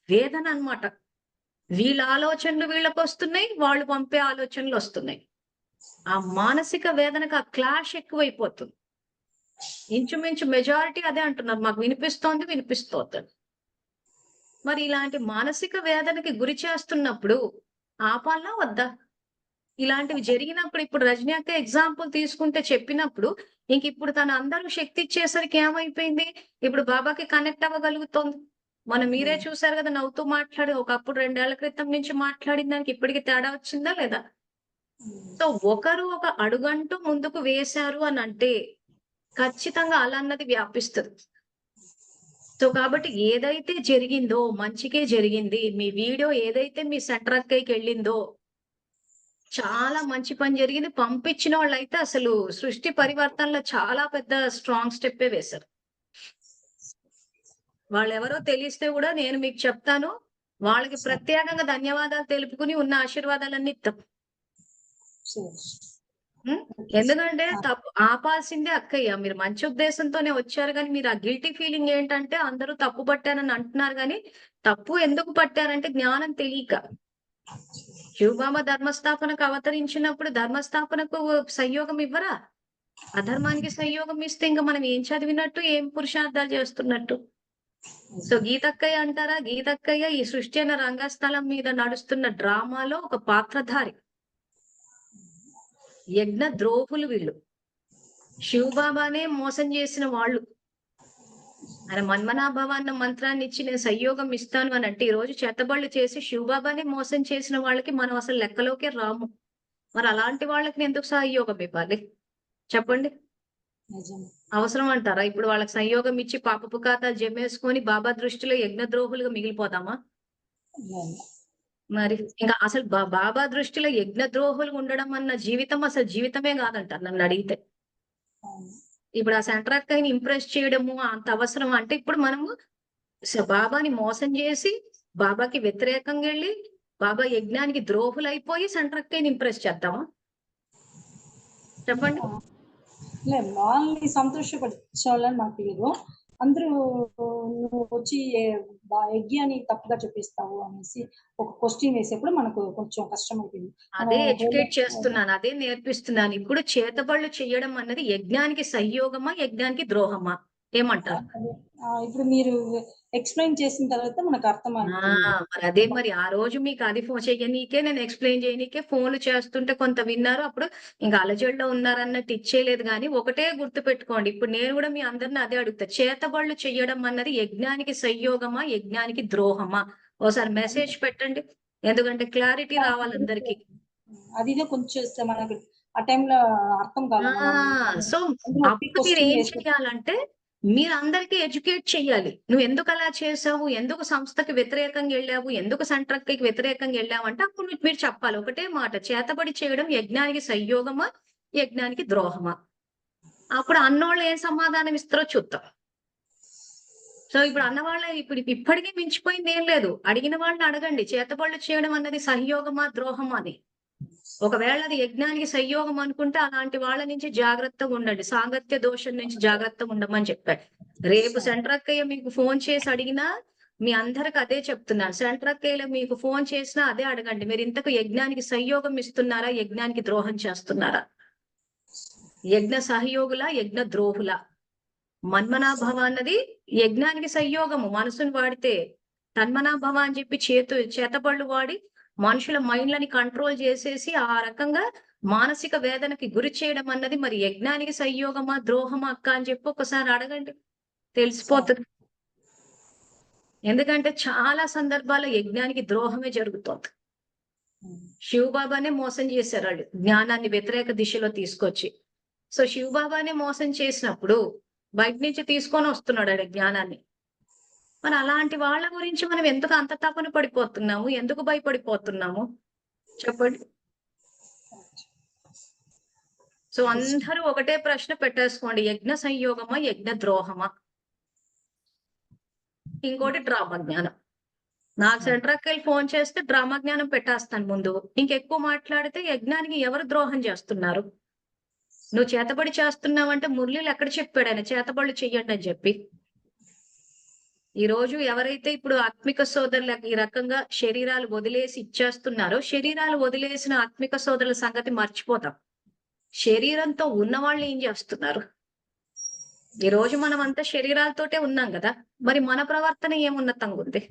[SPEAKER 1] వేదన అన్నమాట. వీళ్ళ ఆలోచనలు వీళ్ళకొస్తున్నాయి. వాళ్ళు పంపే ఆలోచనలొస్తున్నాయి. ఆ మానసిక వేదనకు ఆ క్లాష్ ఎక్కువైపోతుంది. ఇంచుమించు మెజారిటీ అదే అంటున్నారు. మాకు వినిపిస్తోందని. మరి ఇలాంటి మానసిక వేదనకి గురి చేస్తున్నప్పుడు ఆపాలా వద్దా? ఇలాంటివి జరిగినప్పుడు ఇప్పుడు రజనీ అక్క ఎగ్జాంపుల్ తీసుకుంటే చెప్పినప్పుడు ఇంకిప్పుడు తను అందరూ శక్తి ఇచ్చేసరికి ఏమైపోయింది? ఇప్పుడు బాబాకి కనెక్ట్ అవ్వగలుగుతోంది. మీరే చూసారు కదా! నవ్వుతూ మాట్లాడి ఒకప్పుడు 2 ఏళ్ల క్రితం నుంచి మాట్లాడిన దానికి ఇప్పటికి తేడా వచ్చిందా లేదా? సో ఒకరు ఒక అడుగంటూ ముందుకు వేశారు అనంటే ఖచ్చితంగా అలన్నది వ్యాపిస్తది. సో కాబట్టి ఏదైతే జరిగిందో మంచికే జరిగింది. మీ వీడియో ఏదైతే మీ సెంటర్ అక్కయ్యకెళ్ళిందో చాలా మంచి పని జరిగింది. పంపించినోళ్ళైతే అసలు సృష్టి పరివర్తనలో చాలా పెద్ద స్ట్రాంగ్ స్టెప్పే వేశారు. వాళ్ళెవరో తెలిస్తే గూడా నేను మీకు చెప్తాను. వాళ్ళకి ప్రత్యేకంగా ధన్యవాదాలు తెలుపుకొని ఉన్న ఆశీర్వాదాలన్నీ ఇత్తాం. ఎందుకంటే తప్పు ఆపాల్సిందే అక్కయ్య. మీరు మంచి ఉద్దేశంతోనే వచ్చారు గానీ, మీరు ఆ గిల్టీ ఫీలింగ్ ఏంటంటే అందరూ తప్పు పట్టారని అంటున్నారు గానీ, తప్పు ఎందుకు పట్టారంటే జ్ఞానం తెలీక. శివబాబ ధర్మస్థాపనకు అవతరించినప్పుడు ధర్మస్థాపనకు సంయోగం ఇవ్వరా? అధర్మానికి సంయోగం ఇస్తే ఇంక మనం ఏం చదివినట్టు, ఏం పురుషార్థాలు చేస్తున్నట్టు? సో గీతక్కయ్య అంటారా? గీతక్కయ్య ఈ సృష్టి అన్న రంగస్థలం మీద నడుస్తున్న డ్రామాలో ఒక పాత్రధారి. యజ్ఞ ద్రోహులు వీళ్ళు. శివబాబానే మోసం చేసిన వాళ్ళు. ఆయన మన్మనాభవ అన్న మంత్రాన్ని ఇచ్చి నేను సంయోగం ఇస్తాను అని అంటే, ఈ రోజు చేతబడులు చేసి శివబాబానే మోసం చేసిన వాళ్ళకి మనం అసలు లెక్కలోకే రాము. మరి అలాంటి వాళ్ళకి ఎందుకు సహయోగం ఇవ్వాలి? చెప్పండి. అవసరం అంటారా? ఇప్పుడు వాళ్ళకి సంయోగం ఇచ్చి పాపపు ఖాతాలు జమేసుకొని బాబా దృష్టిలో యజ్ఞ ద్రోహులుగా మిగిలిపోదామా? మరి ఇంకా అసలు బాబా దృష్టిలో యజ్ఞ ద్రోహులుగా ఉండడం అన్న జీవితం అసలు జీవితమే కాదంటారు నన్ను అడిగితే. ఇప్పుడు ఆ సెంటర్ అక్కని ఇంప్రెస్ చేయడము అంత అవసరం అంటే ఇప్పుడు మనము బాబాని మోసం చేసి బాబాకి వ్యతిరేకంగా వెళ్ళి బాబా యజ్ఞానికి ద్రోహులైపోయి సెంటర్ అక్కని ఇంప్రెస్ చేద్దామా? చెప్పండి.
[SPEAKER 2] వాళ్ళని సంతోషపరచాలని నాకు తెలియదు. అందరూ నువ్వు వచ్చి యజ్ఞాన్ని తప్పుగా చూపిస్తావు అనేసి ఒక క్వశ్చన్ వేసేప్పుడు మనకు కొంచెం కష్టమైపోయింది.
[SPEAKER 1] అదే ఎడ్యుకేట్ చేస్తున్నాను. అదే నేర్పిస్తున్నాను. ఇప్పుడు చేతబడులు చేయడం అన్నది యజ్ఞానికి సంయోగమా? యజ్ఞానికి ద్రోహమా? ఏమంటారు?
[SPEAKER 2] ఇప్పుడు మీరు ఎక్స్‌ప్లెయిన్ చేసిన తర్వాత మనకు అర్థమవుతుంది.
[SPEAKER 1] మరి అదే మరి ఆ రోజు మీకు అది చెయ్యనీకే నేను ఎక్స్‌ప్లెయిన్ చేయనీకే ఫోన్‌లు చేస్తుంటే కొంత విన్నారు. అప్పుడు ఇంక అలజడిలో ఉన్నారన్నట్టు ఇచ్చేయలేదు గానీ, ఒకటే గుర్తుపెట్టుకోండి. ఇప్పుడు నేను గూడా మీ అందరిని అదే అడుగుతా. చేతబడులు చెయ్యడం అన్నది యజ్ఞానికి సంయోగమా? యజ్ఞానికి ద్రోహమా? ఓసారి మెసేజ్ పెట్టండి. ఎందుకంటే క్లారిటీ రావాలి అందరికి.
[SPEAKER 2] అదిదే కొంచెం మనకు ఆ టైంలో అర్థం కాదు.
[SPEAKER 1] సో అప్పుడు మీరు ఏం చేయాలంటే మీరందరికీ ఎడ్యుకేట్ చెయ్యాలి. నువ్వెందుకు అలా చేసావు? ఎందుకు సంస్థకి వ్యతిరేకంగా ఎళ్ళావు? ఎందుకు సెంట్రక్‌కి వ్యతిరేకంగా ఎళ్ళావంటే అప్పుడు మీరు చెప్పాలి. ఒకటే మాట చేతబడి చేయడం యజ్ఞానికి సంయోగమా? యజ్ఞానికి ద్రోహమా? అప్పుడు అన్నోళ్ళు ఏం సమాధానం ఇస్తారో చూద్దాం. సో ఇప్పుడు అన్నవాళ్ళే ఇప్పటికి మించిపోయింది ఏం లేదు. అడిగిన వాళ్ళని అడగండి. చేతబడులు చేయడం అన్నది సంయోగమా? ద్రోహమా అని. ఒకవేళ అది యజ్ఞానికి సంయోగం అనుకుంటే అలాంటి వాళ్ళ నుంచి జాగ్రత్తగా ఉండండి. సాంగత్య దోషం నుంచి జాగ్రత్తగా ఉండమని చెప్పాడు. రేపు సెంటర్ అక్కయ్య మీకు ఫోన్ చేసి అడిగినా మీ అందరికి అదే చెప్తున్నాను. సెంటర్ అక్కయ్యలు మీకు ఫోన్ చేసినా అదే అడగండి. మీరు ఇంతకు యజ్ఞానికి సంయోగం ఇస్తున్నారా? యజ్ఞానికి ద్రోహం చేస్తున్నారా? యజ్ఞ సహయోగుల, యజ్ఞ ద్రోహుల. మన్మనాభవ అన్నది యజ్ఞానికి సంయోగము. మనసును వాడితే తన్మనాభవ అని చెప్పి చేతబళ్ళు వాడి మనుషుల మైండ్లని కంట్రోల్ చేసేసి ఆ రకంగా మానసిక వేదనకి గురి చేయడం అన్నది మరి యజ్ఞానికి సంయోగమా ద్రోహమా అక్క అని చెప్పి ఒకసారి అడగండి, తెలిసిపోతుంది. ఎందుకంటే చాలా సందర్భాల్లో యజ్ఞానికి ద్రోహమే జరుగుతోంది. శివబాబానే మోసం చేశారు వాళ్ళు, జ్ఞానాన్ని వ్యతిరేక దిశలో తీసుకొచ్చి. సో శివబాబానే మోసం చేసినప్పుడు బయట నుంచి తీసుకొని వస్తున్నాడు ఆడ జ్ఞానాన్ని. మరి అలాంటి వాళ్ళ గురించి మనం ఎందుకు అంత తపన పడిపోతున్నాము, ఎందుకు భయపడిపోతున్నాము చెప్పండి. సో అందరూ ఒకటే ప్రశ్న పెట్టేసుకోండి, యజ్ఞ సంయోగమా యజ్ఞ ద్రోహమా. ఇంకోటి డ్రామా జ్ఞానం. నాకు సెంటర్కి వెళ్ళి ఫోన్ చేస్తే డ్రామా జ్ఞానం పెట్టేస్తాను ముందు. ఇంకెక్కువ మాట్లాడితే యజ్ఞానికి ఎవరు ద్రోహం చేస్తున్నారు, నువ్వు చేతబడి చేస్తున్నావంటే మురళీలు ఎక్కడ చెప్పాడు ఆయన చేతబడులు చెయ్యండి అని చెప్పి. ఈ రోజు ఎవరైతే ఇప్పుడు ఆత్మిక సోదరులకు ఈ రకంగా శరీరాలు వదిలేసి ఇచ్చేస్తున్నారో, శరీరాలు వదిలేసిన ఆత్మిక సోదరుల సంగతి మర్చిపోతాం. శరీరంతో ఉన్న వాళ్ళు ఏం చేస్తున్నారు? ఈ రోజు మనం అంతా శరీరాలతోటే ఉన్నాం కదా, మరి మన ప్రవర్తన ఏమున్నతంగా ఉంది?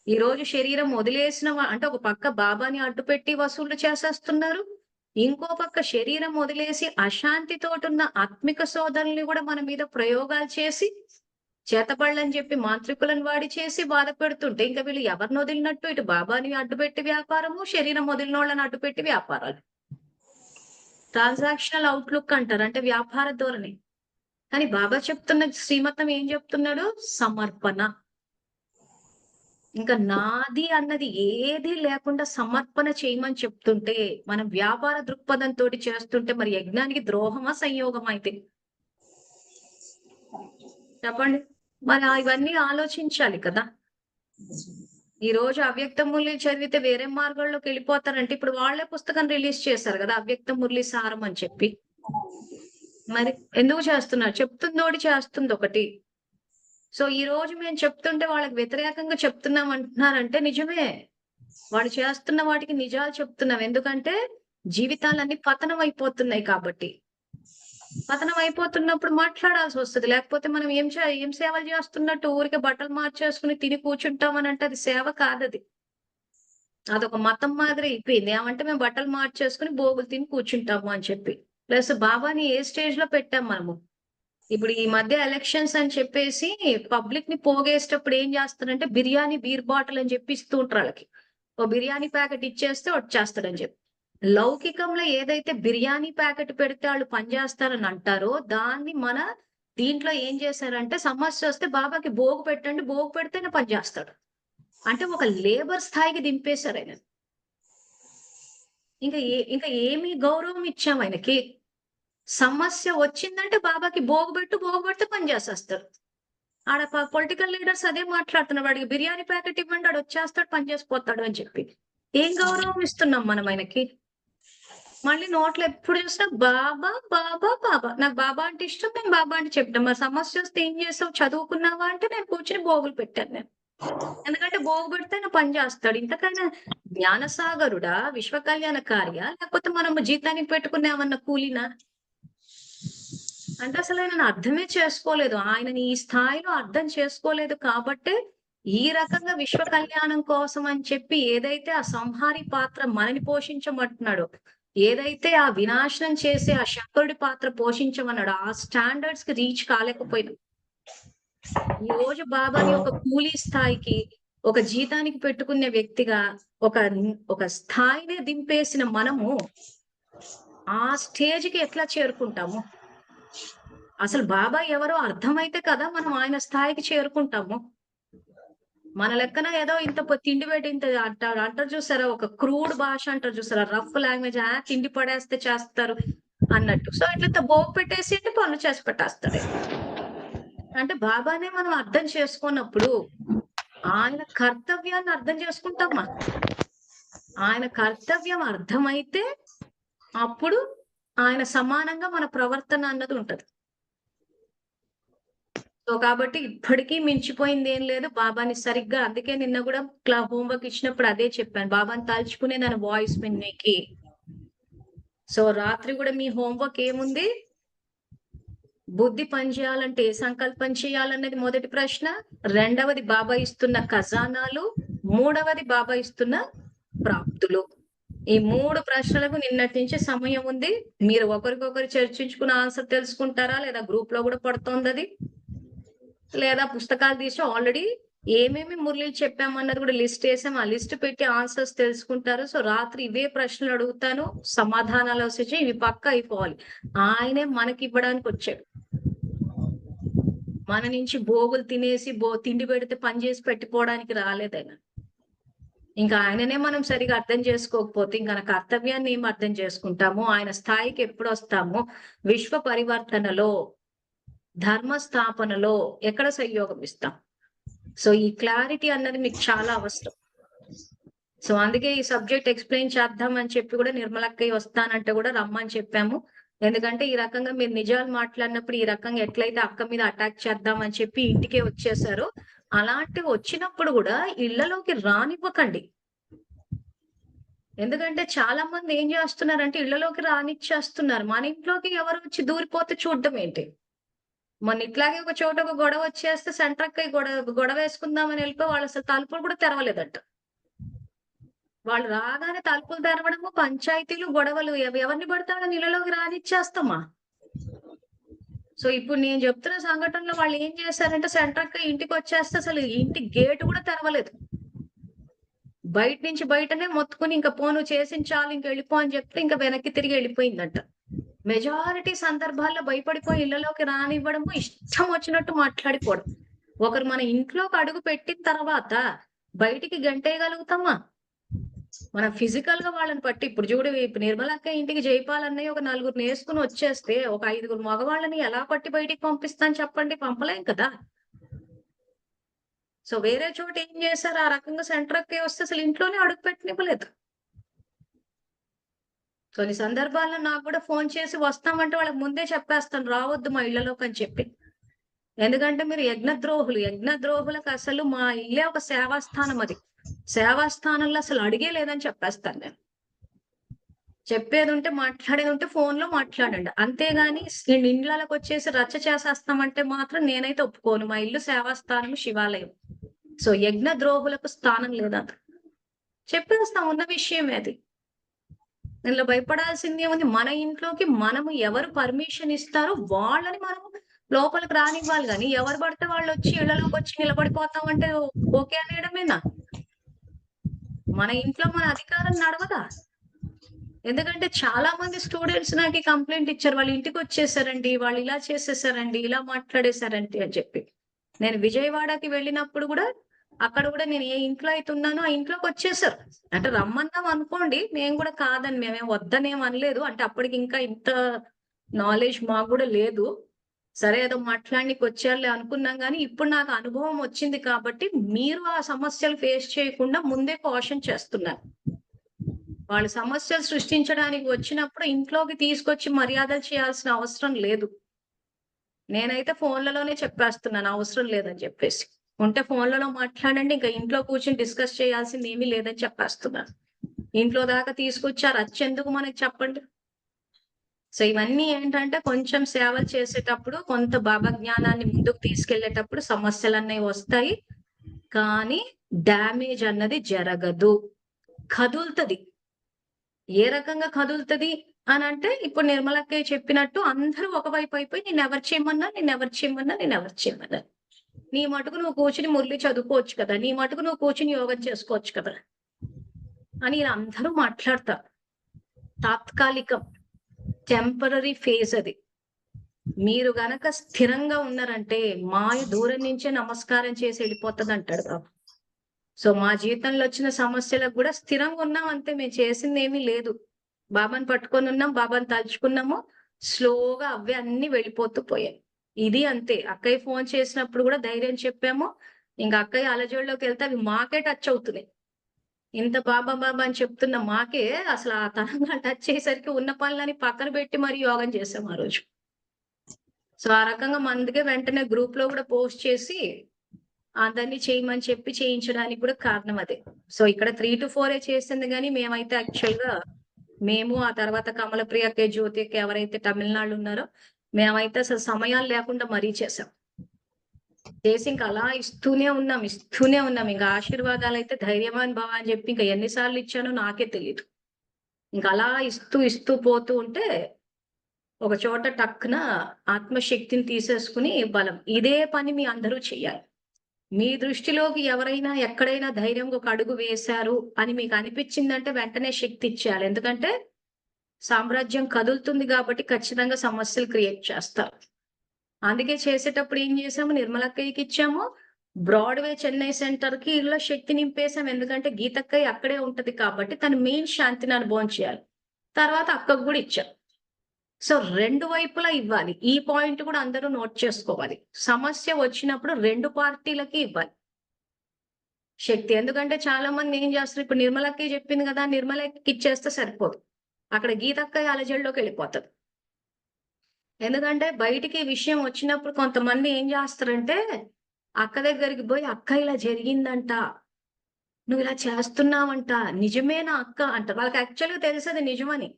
[SPEAKER 1] ఈ రోజు శరీరం వదిలేసిన అంటే ఒక పక్క బాబాని అడ్డుపెట్టి వసూళ్లు చేసేస్తున్నారు, ఇంకో పక్క శరీరం వదిలేసి అశాంతితోటున్న ఆత్మిక సోదరుల్ని కూడా మన మీద ప్రయోగాలు చేసి చేతబళ్ళని చెప్పి మాంత్రికులను వాడి చేసి బాధ పెడుతుంటే ఇంకా వీళ్ళు ఎవరిని వదిలినట్టు? ఇటు బాబాని అడ్డుపెట్టి వ్యాపారము, శరీరం వదిలిన వాళ్ళని అడ్డుపెట్టి వ్యాపారాలు. ట్రాన్సాక్షనల్ అవుట్లుక్ అంటారు, అంటే వ్యాపార ధోరణి. కానీ బాబా చెప్తున్న శ్రీమతం ఏం చెప్తున్నాడు? సమర్పణ. ఇంకా నాది అన్నది ఏది లేకుండా సమర్పణ చేయమని చెప్తుంటే, మనం వ్యాపార దృక్పథంతో చేస్తుంటే మరి యజ్ఞానికి ద్రోహమా సంయోగమా అయితే చెప్పండి. మరి ఇవన్నీ ఆలోచించాలి కదా. ఈ రోజు అవ్యక్త మురళి చదివితే వేరే మార్గాల్లోకి వెళ్ళిపోతారంటే ఇప్పుడు వాళ్ళే పుస్తకం రిలీజ్ చేశారు కదా, అవ్యక్త మురళి సారం అని చెప్పి. మరి ఎందుకు చేస్తున్నారు? చెప్తుందోటి చేస్తుంది ఒకటి. సో ఈ రోజు మేము చెప్తుంటే వాళ్ళకి వ్యతిరేకంగా చెప్తున్నాం అంటున్నారంటే నిజమే, వాళ్ళు చేస్తున్న వాటికి నిజాలు చెప్తున్నాం. ఎందుకంటే జీవితాలన్నీ పతనం అయిపోతున్నాయి కాబట్టి. పతనం అయిపోతున్నప్పుడు మాట్లాడాల్సి వస్తుంది. లేకపోతే మనం ఏం సేవలు చేస్తున్నట్టు ఊరికే బట్టలు మార్చేసుకుని తిని కూర్చుంటామని అంటే అది సేవ కాదది. అదొక మతం మాదిరి అయిపోయింది. ఏమంటే మేము బట్టలు మార్చేసుకుని బోగులు తిని కూర్చుంటాము అని చెప్పి. ప్లస్ బాబాని ఏ స్టేజ్ లో పెట్టాం మనము? ఇప్పుడు ఈ మధ్య ఎలక్షన్స్ అని చెప్పేసి పబ్లిక్ ని పోగేసేటప్పుడు ఏం చేస్తారంటే బిర్యానీ బీర్ బాటిల్ అని చెప్పి ఇస్తూ ఉంటారు వాళ్ళకి. ఓ బిర్యానీ ప్యాకెట్ ఇచ్చేస్తే వచ్చేస్తాడని చెప్పి. లౌకికంలో ఏదైతే బిర్యానీ ప్యాకెట్ పెడితే వాళ్ళు పనిచేస్తారని అంటారో దాన్ని మన దీంట్లో ఏం చేశారంటే సమస్య వస్తే బాబాకి భోగు పెట్టండి, భోగు పెడితేనే పనిచేస్తాడు అంటే ఒక లేబర్ స్థాయికి దింపేశారు ఆయన. ఇంకా ఏమి గౌరవం ఇచ్చాం ఆయనకి? సమస్య వచ్చిందంటే బాబాకి భోగు పెడితే పని చేసేస్తారు. ఆడ పొలిటికల్ లీడర్స్ అదే మాట్లాడుతున్నారు, వాడికి బిర్యానీ ప్యాకెట్ ఇవ్వండి ఆడు వచ్చేస్తాడు పని చేసిపోతాడు అని చెప్పి. ఏం గౌరవం ఇస్తున్నాం మనం ఆయనకి? మళ్ళీ నోట్లో ఎప్పుడు చూసినా బాబా బాబా బాబా. నాకు బాబా అంటే ఇష్టం, నేను బాబా అంటే చెప్తాం. మరి సమస్య వస్తే ఏం చేస్తావు? చదువుకున్నావా అంటే నేను కూర్చొని భోగులు పెట్టాను నేను. ఎందుకంటే భోగు పెడితే ఆయన పని చేస్తాడు. ఇంతకైనా జ్ఞానసాగరుడా, విశ్వ కళ్యాణకార్య, లేకపోతే మనం జీతానికి పెట్టుకున్నామన్న కూలీనా? అంటే అసలు ఆయన అర్థమే చేసుకోలేదు. ఆయనని ఈ స్థాయిలో అర్థం చేసుకోలేదు కాబట్టే ఈ రకంగా విశ్వ కళ్యాణం కోసం అని చెప్పి ఏదైతే ఆ సంహారి పాత్ర మనని పోషించమంటున్నాడో, ఏదైతే ఆ వినాశనం చేసే ఆ శంకరుడి పాత్ర పోషించమన్నాడో ఆ స్టాండర్డ్స్ కి రీచ్ కాలేకపోయినా ఈ రోజు బాబాని ఒక కూలీ స్థాయికి, ఒక జీతానికి పెట్టుకునే వ్యక్తిగా ఒక స్థాయినే దింపేసిన మనము ఆ స్టేజ్కి ఎట్లా చేరుకుంటాము? అసలు బాబా ఎవరో అర్థమైతే కదా మనం ఆయన స్థాయికి చేరుకుంటాము. మన లెక్కన ఏదో ఇంత తిండి పెట్టి ఇంత అంటారు చూసారా, ఒక క్రూడ్ భాష అంటారు చూసారా, రఫ్ లాంగ్వేజ్, తిండి పడేస్తే చేస్తారు అన్నట్టు. సో ఇట్లా బోగు పెట్టేసి అంటే పనులు చేసి పెట్టేస్తాడు. అంటే బాబానే మనం అర్థం చేసుకున్నప్పుడు ఆయన కర్తవ్యాన్ని అర్థం చేసుకుంటామా? ఆయన కర్తవ్యం అర్థమైతే అప్పుడు ఆయన సమానంగా మన ప్రవర్తన అన్నది ఉంటది. సో కాబట్టి ఇప్పటికీ మించిపోయింది ఏం లేదు. బాబాని సరిగ్గా, అందుకే నిన్న కూడా హోంవర్క్ ఇచ్చినప్పుడు అదే చెప్పాను, బాబాని తలుచుకునే దాని వాయిస్ విన్నికి. సో రాత్రి కూడా మీ హోంవర్క్ ఏముంది? బుద్ధి పనిచేయాలంటే ఏ సంకల్పం చేయాలనేది మొదటి ప్రశ్న. రెండవది బాబా ఇస్తున్న ఖజానాలు. మూడవది బాబా ఇస్తున్న ప్రాప్తులు. ఈ 3 ప్రశ్నలకు నిన్నటి నుంచి సమయం ఉంది. మీరు ఒకరికొకరు చర్చించుకుని ఆన్సర్ తెలుసుకుంటారా? లేదా గ్రూప్‌లో గూడా పడుతోందది? లేదా పుస్తకాలు తీసి ఆల్రెడీ ఏమేమి మురళి చెప్పామన్నది కూడా లిస్ట్ వేసాం. ఆ లిస్ట్ పెట్టి ఆన్సర్స్ తెలుసుకుంటారు. సో రాత్రి ఇవే ప్రశ్నలు అడుగుతాను. సమాధానాలు వచ్చి ఇవి పక్కా అయిపోవాలి. ఆయనే మనకి ఇవ్వడానికి వచ్చాడు. మన నుంచి భోగులు తినేసి తిండి పెడితే పని చేసి పెట్టిపోవడానికి రాలేదాయన. ఇంకా ఆయననే మనం సరిగా అర్థం చేసుకోకపోతే ఇంకా మన కర్తవ్యాన్ని ఏం అర్థం చేసుకుంటాము? ఆయన స్థాయికి ఎప్పుడు వస్తాము? విశ్వ పరివర్తనలో, ధర్మ స్థాపనలో ఎక్కడ సంయోగం ఇస్తాం? సో ఈ క్లారిటీ అన్నది మీకు చాలా అవసరం. సో అందుకే ఈ సబ్జెక్ట్ ఎక్స్ప్లెయిన్ చేద్దాం అని చెప్పి కూడా నిర్మలక్కయ్య వస్తానంటే కూడా రమ్మని చెప్పాము. ఎందుకంటే ఈ రకంగా మీరు నిజాలు మాట్లాడినప్పుడు ఈ రకంగా ఎట్లయితే అక్క మీద అటాక్ చేద్దాం అని చెప్పి ఇంటికే వచ్చేసారు. అలాంటివి వచ్చినప్పుడు కూడా ఇళ్లలోకి రానివ్వకండి. ఎందుకంటే చాలా మంది ఏం చేస్తున్నారంటే ఇళ్లలోకి రానిచ్చేస్తున్నారు. మన ఇంట్లోకి ఎవరు వచ్చి దూరిపోతే చూడడం ఏంటి? మొన్న ఇట్లాగే ఒక చోట ఒక గొడవ వచ్చేస్తే సెంటర్‌కి గొడవ వేసుకుందామని వెళ్ళిపోయి వాళ్ళు అసలు తలుపులు కూడా తెరవలేదంట. వాళ్ళు రాగానే తలుపులు తెరవడము, పంచాయతీలు, గొడవలు ఎవరిని పడితే వాళ్ళని ఇళ్లలోకి రానిచ్చేస్తామా? సో ఇప్పుడు నేను చెప్తున్న సంఘటనలో వాళ్ళు ఏం చేశారంటే సెంటర్‌కి ఇంటికి వచ్చేస్తే అసలు ఇంటి గేట్ కూడా తెరవలేదు. బయట నుంచి బయటనే మొత్తుకుని ఇంకా పో నువ్వు చేసింది చాలు ఇంక వెళ్ళిపో అని చెప్తే ఇంకా వెనక్కి తిరిగి వెళ్ళిపోయిందంట. మెజారిటీ సందర్భాల్లో భయపడిపోయి ఇళ్లలోకి రానివ్వడము, ఇష్టం వచ్చినట్టు మాట్లాడిపోవడం. ఒకరు మన ఇంట్లోకి అడుగు పెట్టిన తర్వాత బయటికి గంటేయగలుగుతామా? మనం ఫిజికల్ గా వాళ్ళని పట్టి ఇప్పుడు చూడు ఇప్పుడు నిర్మలక్క ఇంటికి జైపాలన్నయ్య ఒక నలుగురిని వేసుకుని వచ్చేస్తే ఒక 5గురు మగవాళ్ళని ఎలా పట్టి బయటికి పంపిస్తాను చెప్పండి? పంపలేం కదా. సో వేరే చోట ఏం చేశారు? ఆ రకంగా సెంటర్‌కి వస్తే అసలు ఇంట్లోనే అడుగు పెట్టనివ్వలేదు. కొన్ని సందర్భాల్లో నాకు కూడా ఫోన్ చేసి వస్తామంటే వాళ్ళకి ముందే చెప్పేస్తాను రావద్దు మా ఇళ్లలోకి అని చెప్పి. ఎందుకంటే మీరు యజ్ఞద్రోహులు. యజ్ఞద్రోహులకు అసలు మా ఇల్లే ఒక సేవాస్థానం అది. సేవాస్థానంలో అసలు అడిగే లేదని చెప్పేస్తాను నేను. చెప్పేది ఉంటే మాట్లాడేది ఉంటే ఫోన్‌లో మాట్లాడండి. అంతేగాని ఇండ్లలోకి వచ్చేసి రచ్చ చేసేస్తామంటే మాత్రం నేనైతే ఒప్పుకోను. మా ఇల్లు సేవాస్థానం, శివాలయం. సో యజ్ఞ ద్రోహులకు స్థానం లేదంట. చెప్పేస్తాం ఉన్న విషయమే అది. ఇందులో భయపడాల్సింది ఏముంది? మన ఇంట్లోకి మనము ఎవరు పర్మిషన్ ఇస్తారో వాళ్ళని మనము లోపలికి రానివ్వాలి గాని ఎవరు పడితే వాళ్ళు వచ్చి ఇళ్లలోకి వచ్చి నిలబడిపోతామంటే ఓకే అనేయడమేనా? మన ఇంట్లో మన అధికారం నడవదా? ఎందుకంటే చాలా మంది స్టూడెంట్స్ నాకు కంప్లైంట్ ఇచ్చారు. వాళ్ళ ఇంటికి వచ్చేసారండి, వాళ్ళు ఇలా చేసేసారండి, ఇలా మాట్లాడేశారండి అని చెప్పి. నేను విజయవాడకి వెళ్ళినప్పుడు కూడా అక్కడ కూడా నేను ఏ ఇంట్లో అయితే ఉన్నానో ఆ ఇంట్లోకి వచ్చేసారు. అంటే రమ్మన్నాం అనుకోండి. మేము కూడా కాదని మేమేం వద్దనేం అనలేదు. అంటే అప్పటికి ఇంకా ఇంత నాలెడ్జ్ మాకు కూడా లేదు. సరే ఏదో మాట్లాడనీకి వచ్చారులే అనుకున్నాం గానీ, ఇప్పుడు నాకు అనుభవం వచ్చింది కాబట్టి మీరు ఆ సమస్యలు ఫేస్ చేయకుండా ముందే కాషన్ చేస్తున్నారు. వాళ్ళు సమస్యలు సృష్టించడానికి వచ్చినప్పుడు ఇంట్లోకి తీసుకొచ్చి మర్యాదలు చేయాల్సిన అవసరం లేదు. నేనైతే ఫోన్లలోనే చెప్పేస్తున్నాను అవసరం లేదని చెప్పేసి. ఉంటే ఫోన్లలో మాట్లాడండి. ఇంకా ఇంట్లో కూర్చొని డిస్కస్ చేయాల్సింది ఏమీ లేదని చెప్పేస్తున్నాను. ఇంట్లో దాకా తీసుకొచ్చి ఆ రచ్చెందుకు మనకి చెప్పండి? సో ఇవన్నీ ఏంటంటే కొంచెం సేవలు చేసేటప్పుడు కొంత భావజ్ఞానాన్ని ముందుకు తీసుకెళ్ళేటప్పుడు సమస్యలన్నవి వస్తాయి. కానీ డ్యామేజ్ అన్నది జరగదు. కదులుతది. ఏ రకంగా కదులుతది అనంటే ఇప్పుడు నిర్మలక్కయ్య చెప్పినట్టు అందరూ ఒకవైపు అయిపోయి నేనెవరు చేయమన్నా, నేనెవరు చేయమన్నా, నేనెవరు చేయమన్నా. నీ మటుకు నువ్వు కూర్చొని మురళి చదువుకోవచ్చు కదా! నీ మటుకు నువ్వు కూర్చొని యోగం చేసుకోవచ్చు కదా! అని ఇలా అందరూ మాట్లాడతారు. తాత్కాలికం. టెంపరరీ ఫేజ్ అది. మీరు గనక స్థిరంగా ఉన్నారంటే మాయ దూరం నుంచే నమస్కారం చేసి వెళ్ళిపోతదంటాడు బాబు. సో మా జీవితంలో వచ్చిన సమస్యలకు కూడా స్థిరంగా ఉన్నాం అంతే. మేము చేసిందేమీ లేదు. బాబాని పట్టుకొని ఉన్నాం, బాబాని తలుచుకున్నాము. స్లోగా అవే అన్ని వెళ్ళిపోతూ పోయాయి. ఇది అంతే. అక్కయ్య ఫోన్ చేసినప్పుడు కూడా ధైర్యం చెప్పాము. ఇంకా అక్కయ్య అలజడిలోకి వెళ్తే అవి మాకే టచ్ అవుతున్నాయి. ఇంత బాబా బాబా అని చెప్తున్న మాకే అసలు ఆ తరంగా టచ్ చేసేసరికి ఉన్న పనులని పక్కన పెట్టి మరి యోగం చేసాం ఆ రోజు. సో ఆ రకంగా అందుకే వెంటనే గ్రూప్ లో కూడా పోస్ట్ చేసి అందరినీ చేయమని చెప్పి చేయించడానికి కూడా కారణం అదే. సో ఇక్కడ 3-4 చేసింది కానీ మేమైతే యాక్చువల్ గా మేము ఆ తర్వాత కమలప్రియకి, జ్యోతికి ఎవరైతే తమిళనాడు ఉన్నారో మేమైతే అసలు సమయాలు లేకుండా మరీ చేసాం. చేసి ఇంకా అలా ఇస్తూనే ఉన్నాం. ఇంకా ఆశీర్వాదాలు అయితే ధైర్యవాన్ భవ అని చెప్పి ఇంకా ఎన్నిసార్లు ఇచ్చానో నాకే తెలియదు. ఇంకా అలా ఇస్తూ పోతూ ఉంటే ఒక చోట టక్కున ఆత్మశక్తిని తీసేసుకుని బలం. ఇదే పని మీ అందరూ చెయ్యాలి. మీ దృష్టిలోకి ఎవరైనా ఎక్కడైనా ధైర్యంగా ఒక అడుగు వేశారు అని మీకు అనిపించిందంటే వెంటనే శక్తి ఇచ్చేయాలి. ఎందుకంటే సామ్రాజ్యం కదులుతుంది కాబట్టి ఖచ్చితంగా సమస్యలు క్రియేట్ చేస్తారు. అందుకే చేసేటప్పుడు ఏం చేసాము, నిర్మలక్కయ్యకి ఇచ్చాము. బ్రాడ్వే చెన్నై సెంటర్ కి ఇలా శక్తి నింపేశాం. ఎందుకంటే గీతక్కయ్య అక్కడే ఉంటది కాబట్టి తను మెయిన్ శాంతిని అనుభవం చేయాలి. తర్వాత అక్కకు కూడా ఇచ్చాం. సో 2 వైపులా ఇవ్వాలి. ఈ పాయింట్ కూడా అందరూ నోట్ చేసుకోవాలి. సమస్య వచ్చినప్పుడు 2 పార్టీలకి ఇవ్వాలి శక్తి. ఎందుకంటే చాలా మంది ఏం చేస్తారు, ఇప్పుడు నిర్మలక్కయ్య చెప్పింది కదా, నిర్మలక్కకి ఇచ్చేస్తే సరిపోదు. అక్కడ గీతక్కయ్య అలజడిలోకి వెళ్ళిపోతది. ఎందుకంటే బయటికి విషయం వచ్చినప్పుడు కొంతమంది ఏం చేస్తారంటే అక్క దగ్గరికి పోయి, అక్క ఇలా జరిగిందంట, నువ్వు ఇలా చేస్తున్నావంట, నిజమేనా అక్క అంటారు. వాళ్ళకి యాక్చువల్గా తెలుసది నిజమని,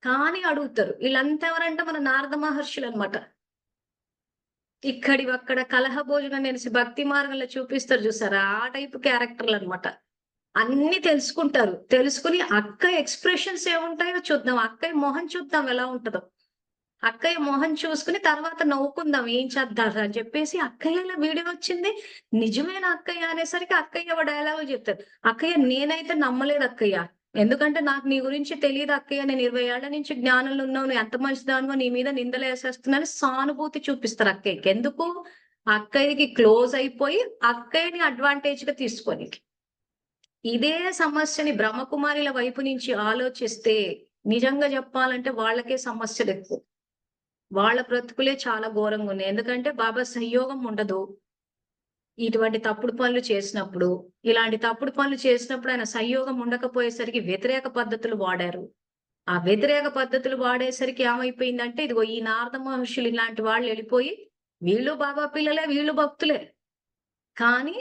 [SPEAKER 1] కానీ అడుగుతారు. వీళ్ళంతా ఎవరంటే మన నారద మహర్షులు అనమాట. ఇక్కడి అక్కడ కలహ భోజనం అనేసి భక్తి మార్గంలో చూపిస్తారు చూసారా, ఆ టైప్ క్యారెక్టర్లు అనమాట. అన్ని తెలుసుకుంటారు. తెలుసుకుని అక్క ఎక్స్ప్రెషన్స్ ఏముంటాయో చూద్దాం, అక్కయ్య మొహం చూద్దాం ఎలా ఉంటదో. అక్కయ్య మొహం చూసుకుని తర్వాత నవ్వుకుందాం ఏం చేద్దాం అని చెప్పేసి అక్కయ్యలో వీడియో వచ్చింది. నిజమేనా అక్కయ్య అనేసరికి అక్కయ్య ఒక డైలాగ్ చెప్తారు. అక్కయ్య నేనైతే నమ్మలేదు అక్కయ్య. ఎందుకంటే నాకు నీ గురించి తెలియదు అక్కయ్య. నేను 20 ఏళ్ల నుంచి జ్ఞానంలో ఉన్నావు. నువ్వు ఎంత మంచిదానివో, నీ మీద నిందలు వేసేస్తున్నాను సానుభూతి చూపిస్తారు అక్కయ్యకి. ఎందుకు? అక్కయ్యకి క్లోజ్ అయిపోయి అక్కయ్యని అడ్వాంటేజ్ గా తీసుకొని. ఇదే సమస్యని బ్రహ్మకుమారిల వైపు నుంచి ఆలోచిస్తే నిజంగా చెప్పాలంటే వాళ్ళకే సమస్యలు ఎక్కువ. వాళ్ళ బ్రతుకులే చాలా ఘోరంగా ఉన్నాయి. ఎందుకంటే బాబా సంయోగం ఉండదు. ఇటువంటి తప్పుడు పనులు చేసినప్పుడు, ఇలాంటి తప్పుడు పనులు చేసినప్పుడు ఆయన సంయోగం ఉండకపోయేసరికి వ్యతిరేక పద్ధతులు వాడారు. ఆ వ్యతిరేక పద్ధతులు వాడేసరికి ఏమైపోయిందంటే ఇదిగో ఈ నారద మహర్షులు ఇలాంటి వాళ్ళు వెళ్ళిపోయి వీళ్ళు బాబా పిల్లలే, వీళ్ళు భక్తులే. కానీ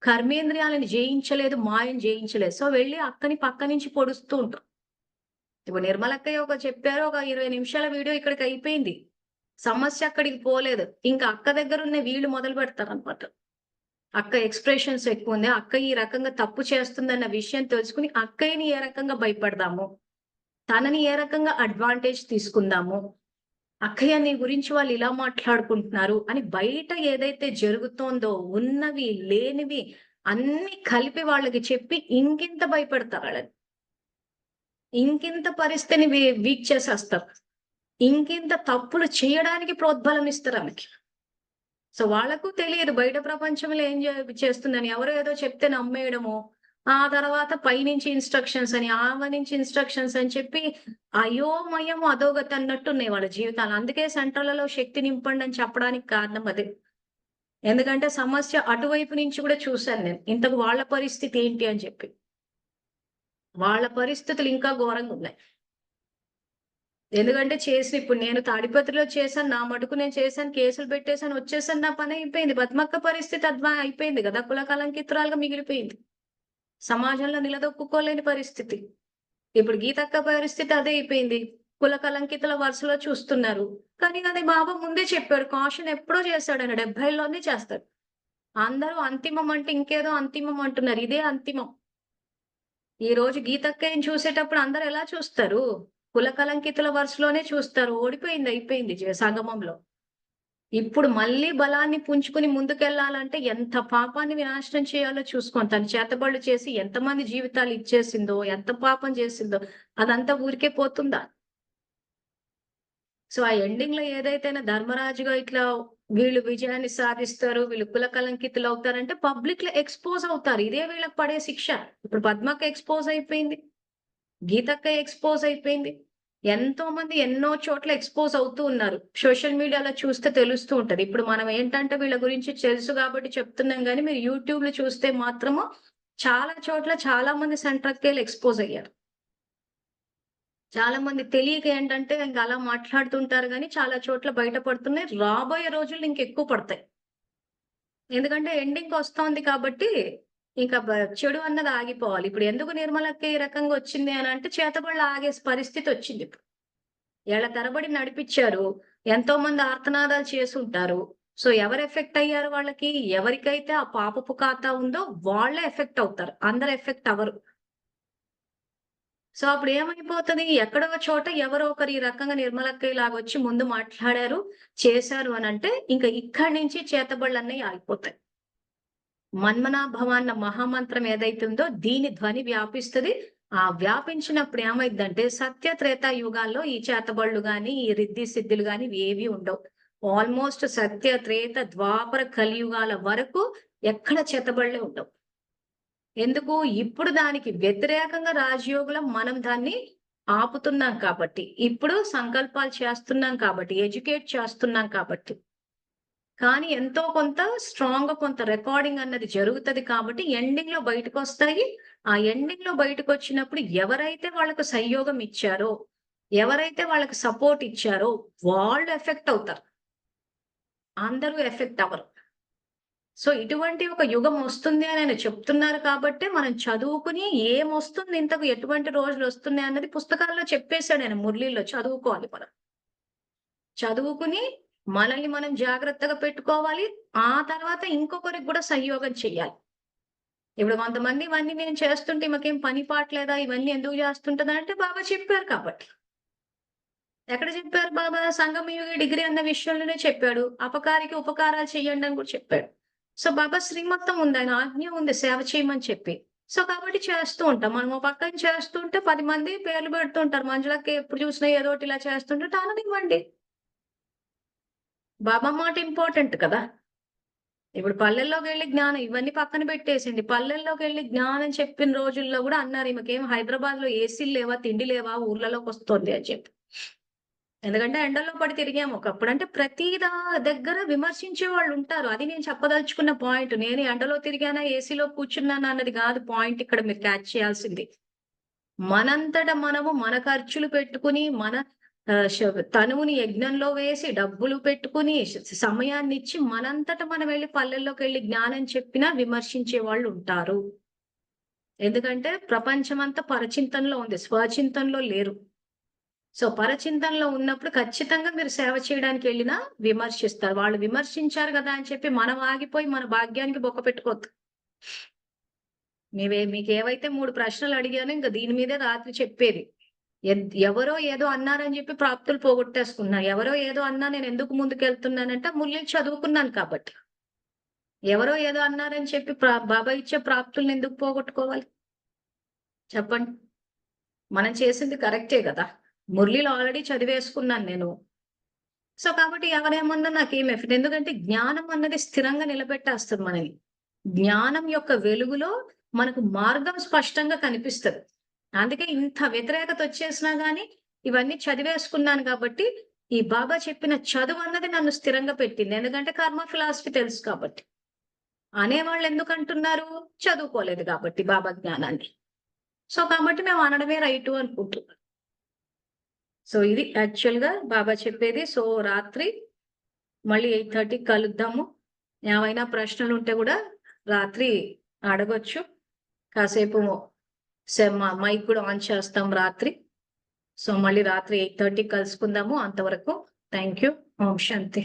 [SPEAKER 1] కర్మేంద్రియాలను జయించలేదు, మాయం జయించలేదు. సో వెళ్ళి అక్కని పక్క నుంచి పొడుస్తూ ఉంటారు. ఇప్పుడు నిర్మలక్కయ్య ఒక చెప్పారు, ఒక 20 నిమిషాల వీడియో ఇక్కడికి అయిపోయింది. సమస్య అక్కడికి పోలేదు. ఇంకా అక్క దగ్గర ఉన్న వీళ్ళు మొదలు పెడతారనమాట. అక్క ఎక్స్‌ప్రెషన్స్ ఎక్కువుంది. అక్క ఈ రకంగా తప్పు చేస్తుందన్న విషయం తెలుసుకొని అక్కయ్యని ఏ రకంగా భయపడదాము, తనని ఏ రకంగా అడ్వాంటేజ్ తీసుకుందాము, అక్కయ్య నీ గురించి వాళ్ళు ఇలా మాట్లాడుకుంటున్నారు అని బయట ఏదైతే జరుగుతోందో ఉన్నవి, లేనివి అన్నీ కలిపి వాళ్ళకి చెప్పి ఇంకింత భయపెడతారు వాళ్ళని. ఇంకింత పరిస్థితిని వీక్ చేసేస్తారు. ఇంకింత తప్పులు చేయడానికి ప్రోద్బలం ఇస్తారు ఆమెకి. సో వాళ్ళకు తెలియదు బయట ప్రపంచంలో ఏం చేస్తుందని. ఎవరో ఏదో చెప్తే నమ్మేయడము. ఆ తర్వాత పైనుంచి ఇన్‌స్ట్రక్షన్స్ అని, ఆమె నుంచి ఇన్‌స్ట్రక్షన్స్ అని చెప్పి అయోమయం, అధోగతి అన్నట్టున్నాయి వాళ్ళ జీవితాలు. అందుకే సెంటర్‌లలో శక్తి నింపండి అని చెప్పడానికి కారణం అదే. ఎందుకంటే సమస్య అటువైపు నుంచి కూడా చూసాను నేను. ఇంతకు వాళ్ళ పరిస్థితి ఏంటి అని చెప్పి. వాళ్ళ పరిస్థితులు ఇంకా ఘోరంగా ఉన్నాయి. ఎందుకంటే ఇప్పుడు నేను తాడిపత్రిలో చేశాను. నా మటుకు నేను చేశాను. కేసులు పెట్టేసాను. వచ్చేసాను. నా పని అయిపోయింది. పద్మక్క పరిస్థితి అయిపోయింది కదా! కుల కళంకితురాలుగా మిగిలిపోయింది. సమాజంలో నిలదొక్కుకోలేని పరిస్థితి. ఇప్పుడు గీతక్క పరిస్థితి అదే అయిపోయింది. కుల కళంకితుల వరుసలో చూస్తున్నారు. కానీ అది బాబా ముందే చెప్పాడు. కాషన్ ఎప్పుడో చేశాడాయన. 70లోనే చేస్తాడు. అందరూ అంతిమం అంటే ఇంకేదో అంతిమం అంటున్నారు. ఇదే అంతిమం. ఈ రోజు గీతక్కయ్యని చూసేటప్పుడు అందరూ ఎలా చూస్తారు? కుల కళంకితుల వరుసలోనే చూస్తారు. ఓడిపోయింది, అయిపోయింది సంగమంలో. ఇప్పుడు మళ్ళీ బలాన్ని పుంజుకుని ముందుకెళ్ళాలంటే ఎంత పాపాన్ని వినాశనం చేయాలో చూసుకోండి. తను చేతబడులు చేసి ఎంతమంది జీవితాలు ఇచ్చేసిందో, ఎంత పాపం చేసిందో అదంతా ఊరికే పోతుందా? సో ఆ ఎండింగ్ లో ఏదైతేనే ధర్మరాజుగా ఇట్లా వీళ్ళు విజయాన్ని సాధిస్తారు, వీళ్ళు కుల కళంకితులు అవుతారంటే పబ్లిక్ లో ఎక్స్‌పోజ్ అవుతారు. ఇదే వీళ్ళకి పడే శిక్ష. ఇప్పుడు పద్మక్క ఎక్స్‌పోజ్ అయిపోయింది. గీతక్క ఎక్స్‌పోజ్ అయిపోయింది. ఎంతో మంది ఎన్నో చోట్ల ఎక్స్‌పోజ్ అవుతూ ఉన్నారు. సోషల్ మీడియాలో చూస్తే తెలుస్తూ ఉంటది. ఇప్పుడు మనం ఏంటంటే వీళ్ళ గురించి తెలుసు కాబట్టి చెప్తున్నాం గానీ, మీరు యూట్యూబ్‌లో చూస్తే మాత్రము చాలా చోట్ల చాలా మంది సెంట్రక్కేలు ఎక్స్‌పోజ్ అయ్యారు. చాలా మంది తెలియక ఏంటంటే ఇంక అలా మాట్లాడుతుంటారు గానీ, చాలా చోట్ల బయట పడుతున్నాయి. రాబోయే రోజుల్లో ఇంకెక్కువ పడతాయి. ఎందుకంటే ఎండింగ్‌కొస్తోంది కాబట్టి, ఇంక చెడు అన్నది ఆగిపోవాలి. ఇప్పుడు ఎందుకు నిర్మలక్క ఈ రకంగా వచ్చింది అనంటే, చేతబడులు ఆగే పరిస్థితొచ్చిందిప్పుడు. ఏళ్ల తరబడి నడిపిచ్చారు. ఎంతో మంది ఆర్తనాదాలు చేసుంటారు. సో ఎవరు ఎఫెక్ట్ అయ్యారు వాళ్ళకి? ఎవరికైతే ఆ పాపపు ఖాతా ఉందో వాళ్ళే ఎఫెక్ట్ అవుతారు. అందరు ఎఫెక్ట్ అవ్వరు. సో అప్పుడు ఏమైపోతది? ఎక్కడో ఒక చోట ఎవరో ఒకరు ఈ రకంగా నిర్మలక్కయ్యలాగా వచ్చి ముందు మాట్లాడారు, చేశారు అనంటే ఇంక ఇక్కడి నుంచి చేతబడులన్నయి ఆగిపోతాయి. మన్మనాభవ అన్న మహామంత్రం ఏదైతే ఉందో దీని ధ్వని వ్యాపిస్తది. ఆ వ్యాపించినప్పుడు ఏమైద్దంటే సత్య త్రేతా యుగాల్లో ఈ చేతబడులు గాని, ఈ రిద్ధి సిద్ధులు గాని ఇవేవి ఉండవు. ఆల్మోస్ట్ సత్య, త్రేత, ద్వాపర, కలియుగాల వరకు ఎక్కడ చేతబడులే ఉండవు. ఎందుకు? ఇప్పుడు దానికి వ్యతిరేకంగా రాజయోగంలో మనం దాన్ని ఆపుతున్నాం కాబట్టి. ఇప్పుడు సంకల్పాలు చేస్తున్నాం కాబట్టి, ఎడ్యుకేట్ చేస్తున్నాం కాబట్టి. కానీ ఎంతో కొంత స్ట్రాంగ్‌గా కొంత రికార్డింగ్ అన్నది జరుగుతది కాబట్టి ఎండింగ్‌లో బయటకొస్తాయి. ఆ ఎండింగ్‌లో బయటకొచ్చినప్పుడు ఎవరైతే వాళ్ళకు సంయోగం ఇచ్చారో, ఎవరైతే వాళ్ళకి సపోర్ట్ ఇచ్చారో వాళ్ళు ఎఫెక్ట్ అవుతారు. అందరూ ఎఫెక్ట్ అవ్వరు. సో, ఇటువంటి ఒక యుగం వస్తుంది అని ఆయన చెప్తున్నారు కాబట్టే మనం చదువుకుని ఏమొస్తుంది ఇంతకు ఎటువంటి రోజులొస్తున్నాయి అన్నది పుస్తకాల్లో చెప్పేసాడు ఆయన మురళిలో చదువుకోవాలి మనం. చదువుకుని మనల్ని మనం జాగ్రత్తగా పెట్టుకోవాలి. ఆ తర్వాత ఇంకొకరికి గూడా సంయోగం చెయ్యాలి. ఇప్పుడు కొంతమంది ఇవన్నీ నేను చేస్తుంటే ఈమెకేం పని పాట లేదా? ఇవన్నీ ఎందుకు చేస్తుంటదంటే బాబా చెప్పారు కాబట్టి. ఎక్కడ చెప్పారు బాబా? సంగమయుగ డిగ్రీ అన్న విషయంలోనే చెప్పాడు. అపకారికి ఉపకారాలు చేయండి అని కూడా చెప్పాడు. సో, బాబా శ్రీమతం ఉంది. ఆయన ఆజ్ఞ ఉంది సేవ చేయమని చెప్పి. సో, కాబట్టి చేస్తూ ఉంటాం. మనం ఓ పక్కన చేస్తుంటే 10 మంది పేర్లు పెడుతూ ఉంటారు. మంజులక్క ఎప్పుడు చూసినా ఏదోటి ఇలా చేస్తుంటే అననివ్వండి. బాబా మాట ఇంపార్టెంట్ కదా! ఇప్పుడు పల్లెల్లోకెళ్ళి జ్ఞానం ఇవన్నీ పక్కన పెట్టేసింది. పల్లెల్లోకెళ్ళి జ్ఞానం చెప్పిన రోజుల్లో గూడా అన్నారు ఈమెకేం హైదరాబాద్‌లో ఏసీలు లేవా? తిండి లేవా? ఊర్లలోకొస్తోంది అని చెప్పి. ఎందుకంటే ఎండల్లో పడి తిరిగాము ఒకప్పుడు. అంటే ప్రతి దగ్గర విమర్శించే వాళ్ళుంటారు. అది నేను చెప్పదలుచుకున్న పాయింట్. నేను ఎండలో తిరిగానా? ఏసీలో కూర్చున్నానా? అన్నది గాదు పాయింట్ ఇక్కడ మీరు క్యాచ్ చేయాల్సింది. మనంతట మనము మన ఖర్చులు పెట్టుకుని, మన తనువుని యజ్ఞంలో వేసి, డబ్బులు పెట్టుకుని, సమయాన్నిచ్చి మనంతట మనం వెళ్లి పల్లెల్లోకెళ్ళి జ్ఞానం చెప్పినా విమర్శించే వాళ్ళుంటారు. ఎందుకంటే ప్రపంచమంతా పరచింతనలో ఉంది. స్వచింతనలో లేరు. సో, పరచింతనలో ఉన్నప్పుడు ఖచ్చితంగా మీరు సేవ చేయడానికెళ్ళినా విమర్శిస్తారు. వాళ్ళు విమర్శించారు గదా! అని చెప్పి మనం ఆగిపోయి మన భాగ్యానికి బొక్క పెట్టుకోవద్దు. మీకేవైతే 3 ప్రశ్నలు అడిగానో ఇంక దీని మీదే రాత్రి చెప్పేది. ఎవరో ఏదో అన్నారని చెప్పి ప్రాప్తులు పోగొట్టేసుకున్నా. ఎవరో ఏదో అన్నా నేనెందుకు ముందుకెళ్తున్నానంటే ముల్యం చదువుకున్నాను కాబట్టి. ఎవరో ఏదో అన్నారని చెప్పి బాబా ఇచ్చే ప్రాప్తుల్ని ఎందుకు పోగొట్టుకోవాలి? చెప్పండి. మనం చేసింది కరెక్టే గదా! మురళిలో ఆల్రెడీ చదివేసుకున్నాను నేను. సో, కాబట్టి ఎవరేమన్నా నాకేం ఎఫెక్ట్ ఎందుకంటే జ్ఞానం అన్నది స్థిరంగా నిలబెట్టేస్తది మనల్ని. జ్ఞానం యొక్క వెలుగులో మనకు మార్గం స్పష్టంగా కనిపిస్తది. అందుకే ఇంత వ్యతిరేకత వచ్చేసినా గాని ఇవన్నీ చదివేసుకున్నాను కాబట్టి, ఈ బాబా చెప్పిన చదువన్నది నన్ను స్థిరంగా పెట్టింది. ఎందుకంటే కర్మ ఫిలాసఫీ తెలుసు కాబట్టి. అనేవాళ్ళు ఎందుకంటున్నారు? చదువుకోలేదు కాబట్టి బాబా జ్ఞానాన్ని. సో, కాబట్టి మేము అనడమే రైటు అనుకుంటున్నాం. సో, ఇది యాక్చువల్‌గా బాబా చెప్పేది. సో, రాత్రి మళ్ళీ 8:30కి కలుద్దాము. ఏమైనా ప్రశ్నలుంటే గూడా రాత్రి అడగొచ్చు. కాసేపు మైక్ కూడా ఆన్ చేస్తాం రాత్రి. సో, మళ్ళీ రాత్రి 8:30కి కలుసుకుందాము. అంతవరకు థాంక్ యూ. Om Shanti.